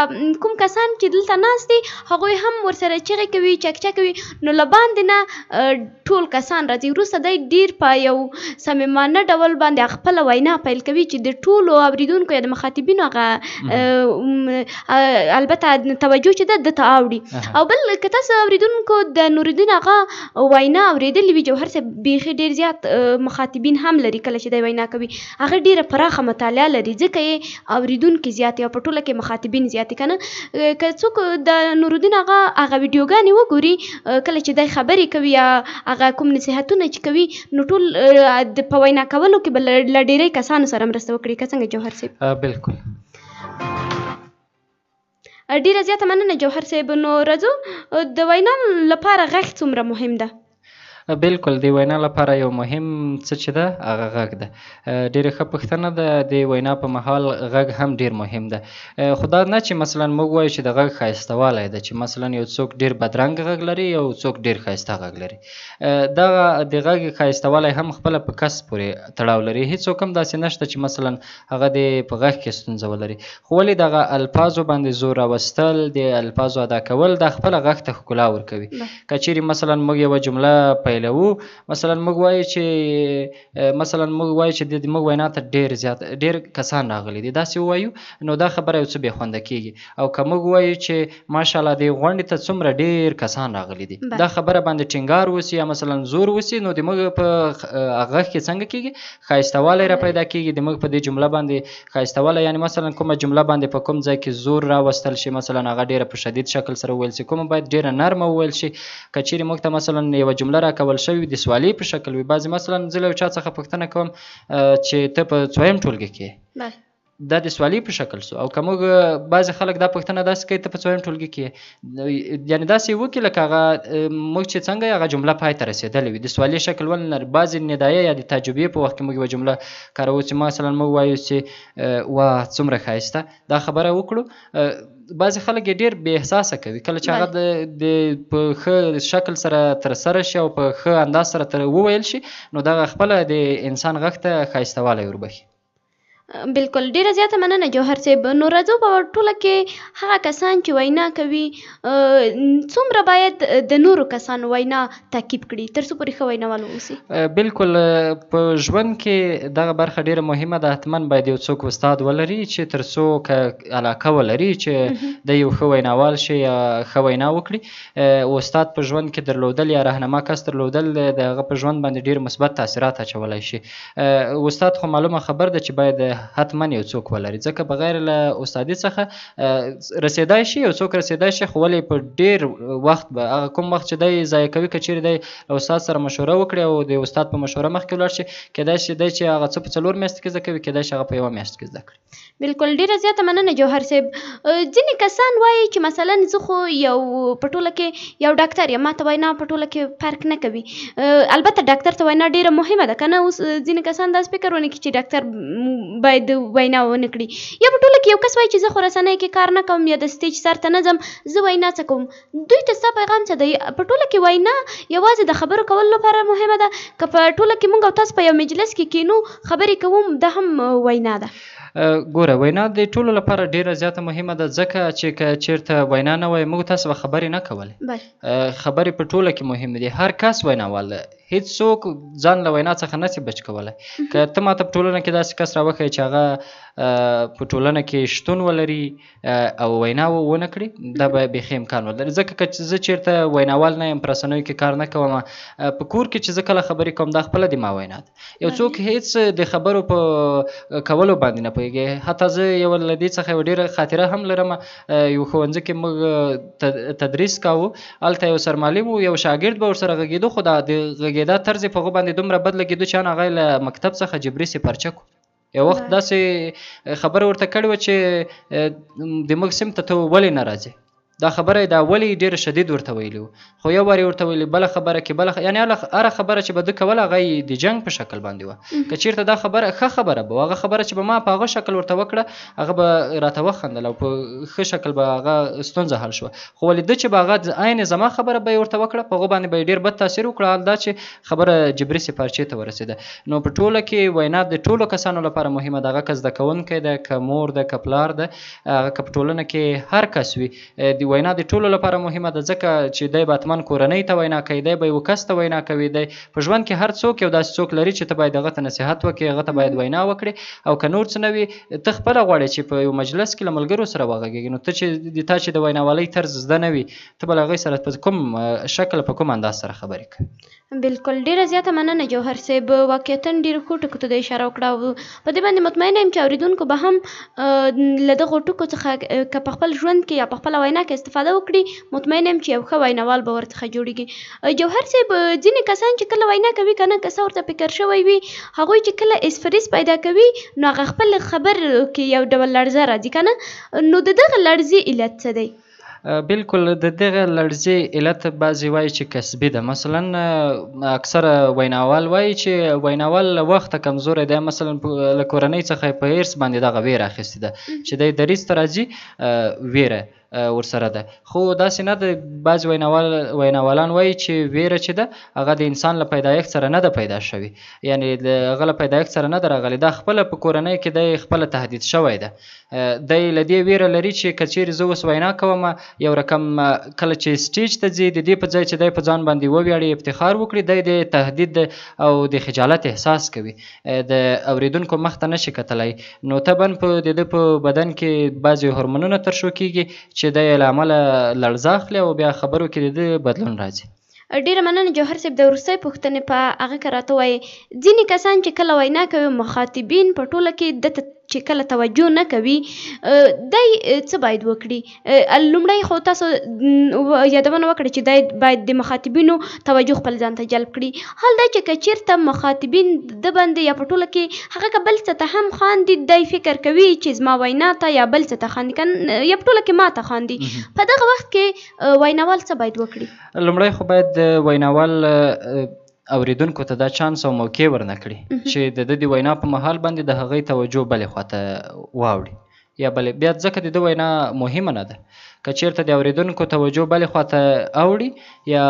کوم کسان چې دلته ناست دي هغوی هم ورسره چغې کوي چکچه کوي، نو له باندې نه ټول کسان راځي. وروسته دی ډېر په یو صمیمانه ډول باندې خپله وینا پیل کوي چې د ټولو اورېدونکو یا د مخاطبینو هغه البته توجه چې ده ته اوړي. او بل که تاسو اورېدونکو د نورالدین هغه وینا اورېدلې وي جوهر صاحب بیخي ډېر زیات مخاطبین هم لري کله چې دی وینا کوي، هغه ډېره پراخه مطالعه لري ځکه یې اورېدونکي زیات او په ټوله کې مخاطبین زیات که نه. که څوک د نورالدین هغه ویډیوګانې وګوري کله چې دی خبرې کوي یا هغه کوم نصیحتونه چې کوي نو ټول په وینا کولو کې به له ډېری کسانو سره مرسته وکړي. که څنګه جوهر صاحب؟ بالکل ډېره زیاته مننه جوهر صاحب. نو راځو د وینا لپاره غږ څومره مهم ده؟ بالکل د وینا لپاره یو مهم څه چې ده هغه غږ ده. ډېره ښه پوښتنه ده. د وینا په مهال غږ هم ډېر مهم ده، خو دا نه چې مثلا موږ وایو چې د غږ ښایسته ده چې مثلا یو څوک ډېر بدرنګه غږ لري یو څوک ډېر ښایسته غږ لري. دغه د غږ ښایسته هم خپله په کس پورې تړاو لري. هېڅوک هم داسې نشته چې مثلا هغه د په غږ کې ستونزه ولري، خو ولې دغه الفاظو باندې زور راوستل د الفاظو ادا کول دا خپله غږ ته ښکلا ورکوي. که چیرې مثلا موږ یوه جمله پیل بیلوو مثلا موږ وایو چې د موږ وینا ته ډېر کسان راغلي دي داسې ووایو نو دا خبره یو څه بې خونده کېږي او که موږ وایو چې ماشاءالله دې غونډې ته څومره ډېر کسان راغلي دي دا خبره باندې ټینګار وسي یا مثلا زور وسي نو د موږ په غږ کې څنګه کېږي ښایستهوالی را پیدا کېږي د موږ په دې جمله باندې ښایستهوالی یعنې مثلا کومه جمله باندې په کوم ځای کې زور راوستل شي مثلا هغه ډېره په شدید شکل سره وویل شي کومه باید ډېره نرمه وویل شي که چیرې موږ ته مثلا یوه جمله راکول شوې د سوالي په شکل وي بعضې مثلا زه له یو چا څخه پوښتنه کوم چې ته په څویم ټولګي کې دا د سوالي په شکل سو او که موږ بعضې خلک دا پوښتنه داسې کوي ته په څویم ټولګي کې یعنې داسې وکړي لکه هغه موږ چې څنګه هغه جمله پای ته رسېدلې وي د سوالي شکل ولنر بعضې ندایه یا د تعجبیې په وخت کې موږ یوه جمله کاروو چې مثلا موږ وایو چې واه څومره ښایسته دا خبره وکړو بعضې خلک یې ډېر بې احساسه کوي کله چې هغه د په ښه شکل سره ترسره شي او په ښه انداز سره وویل شي نو دغه خپله د انسان غږ ته ښایستهوالی وربښي بالکل ډیره زیاته مننه جوهر صاحب نو راځو په ټوله کې هغه کسان چې وینا کوي څومره باید د نورو کسانو وینا تعقیب کړي تر څو پورې ښه ویناوال واوسي بالکل په ژوند کې دغه برخه ډیره مهمه ده حتما باید یو څوک استاد ولري چې تر څو که علاقه ولري چې د یو ښه ویناوال شي یا ښه وینا وکړي استاد په ژوند کې درلودل یا رهنما کس درلودل د هغه په ژوند باندې ډیر مثبت تاثیرات اچولی شي استاد خو معلومه خبر ده چې باید حتما یو څوک ولري ځکه بغیر له استادي څخه رسېدای شي یو څوک رسېدای شي خو ولې په ډېر وخت به هغه کوم وخت چې دی ضایع کوي که چیرې دی له استاد سره مشوره وکړي او د استاد په مشوره مخکې ولاړ شي کیدای شي دی چې هغه څه په 4 میاشتو کې زده کوي کیدای شي هغه په 1 میاشت کې زده کړي بالکل ډیره زیاته مننه جوهر صاحب ځینې کسان وایي چې مثلا زه خو یو په ټوله کې یو ډاکټر یم ما ته وینا په ټوله کې فرق نه کوي البته ډاکټر ته وینا ډیره مهمه ده که نه اوس ځینې کسان داسې فکر ونه کړي چې ډاکټر باید وینا ونه کړي یا په ټوله کې یو کس وایي چې زه خو رسنۍ کې کار نه کوم یا د سټیج سر ته نه ځم زه وینا څه کوم دوی ته ستا پیغام څه دی په ټوله کې وینا یوازې د خبرو کولو لپاره مهمه ده که په ټوله کې موږ او تاسو په یو مجلس کې کینو خبرې کوو دا هم وینا ده ګوره وینا د ټولو لپاره ډیره زیاته مهمه ده ځکه چې که چیرته وینا نه وای موږ تاسو به خبرې نه کولې خبرې په ټوله کې مهمه دي هر کس ویناوال ده هیڅوک ځان له وینا څخه نشي بچ کولی که ته ماته په ټولنه کې داسې کس راوښیې چې هغه په ټولنه کې شتون ولري او وینا ونه کړي دا به بیخي امکان ولري ځکه که زه چیرته ویناوال نه یم په رسنیو کې کار نه کوم په کور کې چې زه کله خبرې کوم دا خپله د ما وینا ده یو څوک هیڅ د خبرو په کولو باندې نه پوهېږي حتی زه یو له دې څخه یوه ډېره خاطره هم لرم یو ښوونځي کې موږ تدریس کاوه هلته یو سرمعلم و یو شاګرد به ورسره غږېده خو دا د غږېدا طرز یې په هغه باندې دومره بد لګېده چې هغه یې له مکتب څخه جبري سپارچه کړو یو وخت داسې خبره ورته کړې وه چې د موږ سیمې ته ولې نه راځې دا خبره دا ولې ډېر شدید ورته ویلي وو خو یو وار یې ورته ویلي بله خبره کې یعنې هره خبره چې به ده کوله هغه یې د جنګ په شکل باندې وه که چېرته دا خبره ښه خبره به هغه خبره چې به ما په هغه شکل ورته وکړه هغه به راته وخندل او په ښه شکل به هغه ستونزه حل شوه خو ولې ده چې به هغه عین زما خبره به یې ورته وکړه په هغه باندې به یې ډېر بد تاثیر وکړه حال دا چې خبره جبري سپارچې ته ورسېده نو په ټوله کې وینا د ټولو کسانو لپاره مهمه ده هغه که زده کوونکی ده که مور ده که پلار ده هغه که په ټولنه کې هر کس وي د وینا د ټولو لپاره مهمه ده ځکه چې دی به حتما کورنۍ ته وینا کوي دی به یو کس ته وینا کوي دی په ژوند کې هر څوک یو داسې څوک لري چې ته باید هغه ته نصیحت وکړې هغه ته باید وینا وکړې او که نور څه نه وي ته خپله غواړې چې په یو مجلس کې له ملګرو سره وغږېږې نو ته چې د ویناوالۍ طرز زده نه وي ته به له هغوی سره په کوم شکل په کوم انداز سره خبرې کوې بالکل ډیره زیاته مننه جوهر صاحب واقعیتا ډېرو ښو ټکو ته د اشاره وکړه او په دې باندې مطمئنه یم چې اورېدونکو به هم له دغو ټکو څخه که په خپل ژوند کې یا په خپله وینا کې استفاده وکړي مطمئنه یم چې یو ښه ویناوال به ورڅخه جوړېږي جوهر صاحب ځینې کسان چې کله وینا کوي که نه که څه ورته فکر شوی وي هغوی چې کله اسفریز پیدا کوي نو هغه خپل خبر کې یو ډول لړزه راځي که نه نو د دغه لړزې علت څه دی بالکل د دغه لړزې علت بعضې وایي چې کسبي ده مثلا اکثره ویناوال وایي چې ویناوال له وخته کمزوری دی مثلا له کورنۍ څخه په حرص باندې دغه ویره اخیستې ده چې دی دریځ ته راځي ویره ورسره ده. خو داسې نه ده، بعضې ویناوالان وایي چې ویره چې ده هغه د انسان له پیدایښت سره نه ده پیدا شوې، یعنې د هغه له پیدایښت سره نه ده راغلې، دا خپله په کورنۍ کې دی خپله تهدید شوی ده. دی له دې ویره لري چې که چیرې زه اوس وینا کوم، یو رقم کله چې سټیج ته ځي د دې په ځای چې دی په ځان باندې وویاړي، افتخار وکړي، دی د تهدید او د خجالت احساس کوي، د اورېدونکو مخ ته نشي کتلی. نو طبعا په د ده په بدن کې بعضې هورمونونه ترشح کېږي چې دی یې له امله لړزه اخلي او بیا خبرو کې د ده بدلون راځي. ډیره مننه جوهر صاحب. د وروستۍ پوښتنې په هغه کې راته وایي، ځینې کسان چې کله وینا کوي مخاطبین په ټوله کې دته چې کله توجه نه کوي، دی څه باید وکړي؟ لومړی خو تاسو یادونه وکړه چې دی باید د مخاطبینو توجه خپل ځان ته جلب کړي. حال دا چې که چېرته مخاطبین د باندې یا په ټوله کې هغه که بل څه ته هم خاندي، دی فکر کوي چې زما وینا ته یا بل څه ته خاندي یا په ټوله کې ما ته خاندي، په دغه وخت کې ویناوال څه باید وکړي؟ لومړی خو باید ویناوال اوریدونکو ته دا چانس او موقع ورنه کړي چې د ده د وینا په مهال باندې د هغوی توجه بلې خواته واوړي، یا بلې بیا ځکه د ده وینا مهمه نه ده. که چېرته د اوریدونکو توجه بلې خواته اوړي یا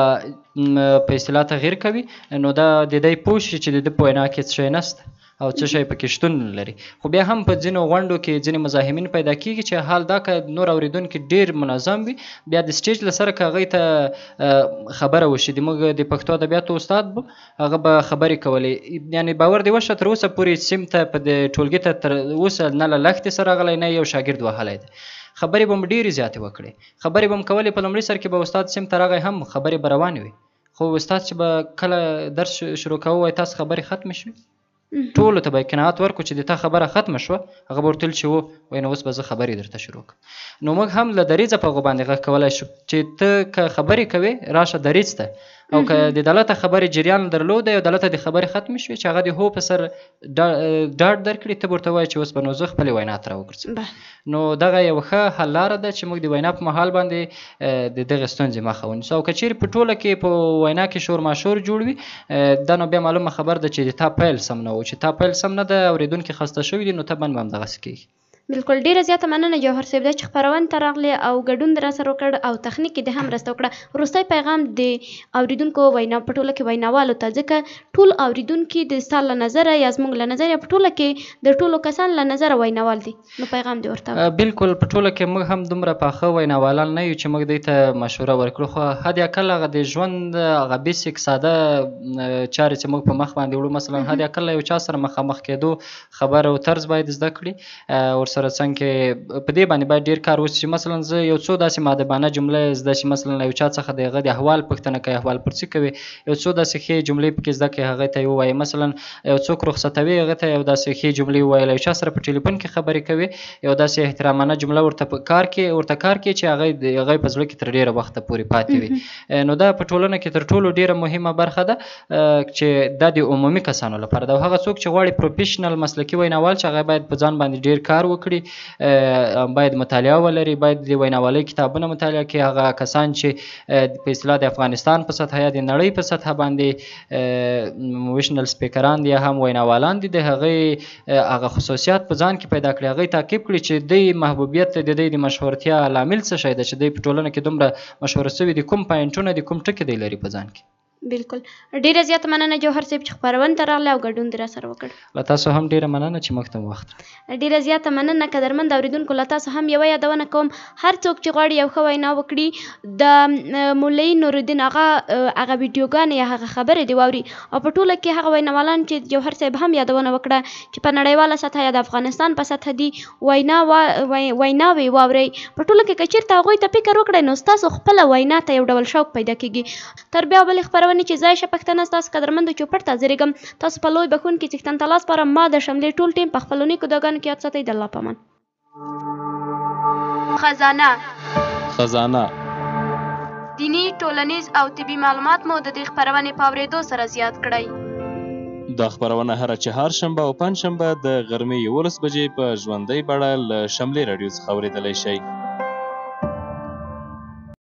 په اصطلاح تغییر کوي، نو دا د دی پوه شي چې د ده په وینا کې څه شی نسته او څه شی پکې شتون لري. خو بیا هم په ځینو غونډو کې ځینې مزاحمین پیدا کېږي چې حال دا که نور اوریدونکي ډېر منظم وي، بیا د سټیج له سره که هغوی ته خبره وشي، زموږ د پښتو ادبیاتو استاد به هغه به خبرې کولې، یعنې باور دې وشه تر اوسه پورې سیم ته په د ټولګي ته تر اوسه نه له لښتې سره راغلی نه یو شاګرد وهلی دی. خبرې به م ډېرې زیاتې وکړې، خبرې به م کولې، په لومړي سر کې به استاد سیم ته راغی هم خبرې به روانې وي، خو استاد چې به کله درس شروع کوو وایي تاسو خبرې ختمې شوې، ټولو ته به قناعت ورکړو چې د تا خبره ختمه شوه، هغه به ورته ویل چې و، وایي نو اوس به زه خبرې درته شروع کړم. نو موږ هم له دریځه په هغو باندې غږ کولی شو چې ته که خبرې کوې راشه دریځ ته، او که د دولته خبرې جریان درلوده او دولته د خبرې ختمې شوې چې هغه د هو په سر ډاډ درکړي، ته به ورته وایې چې اوس به نو زه خپلې وینا ته راوګرځم. نو دغه یو ښه حل لاره ده چې موږ د وینا په مهال باندې د دغې ستونزې مخه ونیسو. او که چیرې په ټوله کې په وینا کې شور ماشور جوړ وي، دا نو بیا معلومه خبر ده چې د تا پیل سم نه و، چې تا پیل سم نه ده، اورېدونکي خسته شوي دي، نو طبعا به همدغسې کېږي. بالکل. ډیره زیاته مننه جوهر صاحب دا چې خپرونې ته راغلې او ګډون دې راسره وکړ او تخنیک کې دې هم مرسته وکړه. وروستی پیغام د اورېدونکو وینا په ټوله کې ویناوالو ته، ځکه ټول اورېدونکي د ستا له نظره یا زموږ له نظره یا په ټوله کې د ټولو کسانو له نظره ویناوال دي، نو پیغام دې ورته وکړه. بالکل. په ټوله کې موږ هم دومره پاخه ویناوالان نه یو چې موږ دوی ته مشوره ورکړو، خو حد اقل هغه د ژوند هغه بیسیک ساده چارې چې موږ په مخ باندې وړو، مثلا حد اقل له یو چا سره مخامخ کېدو خبر او طرز باید زده کړي، ورسره څنګه کې په دې باندې باید ډېر کار وشي چې مثلا زه یو څو داسې مؤدبانه جمله زده شي، مثلا له یو چا څخه د هغه د احوال پوښتنه کوي، احوال پرسي کوي، یو څو داسې ښې جملې پکې زده کړي هغې ته یې ووایي، مثلا یو څوک رخصتوي هغې ته یو داسې ښې جملې ووایي، له یو چا سره په ټلیفون کې خبرې کوي یو داسې احترامانه جمله ورته کار کې چې هغه په زړه کې تر ډېره وخته پورې پاتې وي. نو دا په ټولنه کې تر ټولو ډېره مهمه برخه ده چې دا د عمومي کسانو لپاره ده. هغه څوک چې غواړي پروفیشنل مسلکي ویناوال چې هغه باید په ځان باندې ډېر کار وکړي، باید مطالعه ولري، باید د ویناوالۍ کتابونه مطالعه کړي. هغه کسان چې په اصطلاح د افغانستان په سطحه یا د نړۍ په سطحه باندې مویشنل سپیکران دي یا هم ویناوالان دي، د هغې هغه خصوصیات په ځان کې پیدا کړي، هغې تعقیب کړي چې دوی محبوبیت د دوی د مشهورتیا لامل څه شی ده چې دوی په ټولنه کې دومره مشهوره شوي دي، کوم پوینټونه دي، کوم ټکي دی لري په ځان کې. بالکل. ډیره زیاته مننه جوهر صاحب چې خپرونې ته راغلی او ګډون دې راسره وکړ. له تاسو هم ډیره مننه چې موږ ته وخت. ډیره زیاته مننه قدرمند اورېدونکو. له تاسو هم یوه یادونه کوم، هر څوک چې غواړي یو ښه وینا وکړي، د مولوي نورالدین هغه ویډیوګانې یا هغه خبرې دې واوري او په ټوله کې هغه ویناوالان چې جوهر صاحب هم یادونه وکړه چې په نړیواله سطحه یا د افغانستان په سطحه دي ویناوې واورئ. په ټوله کې که چېرته هغوی ته فکر وکړئ نو ستاسو خپله وینا ته یو ډول شوق پیدا کېږي. تر بیا بلې خپرونې چې ځای شه پښتنه ستاسو قدرمندو چوپړ ته حاضرېږم. تاسو په لوی بخښونکي څښتن ته لاس پاره ما د شملې ټول ټیم په خپلو نیکو دعاګانو کې یاد ساتئ. د الله په امان. خزانه دیني، ټولنیز او طبي معلومات مو د دې خپرونې په اورېدو سره زیات کړئ. دا خپرونه هره چهارشنبه او پنجشنبه د غرمې 11 بجې په ژوندۍ بڼه له شملې راډیو څخه اورېدلی شئ.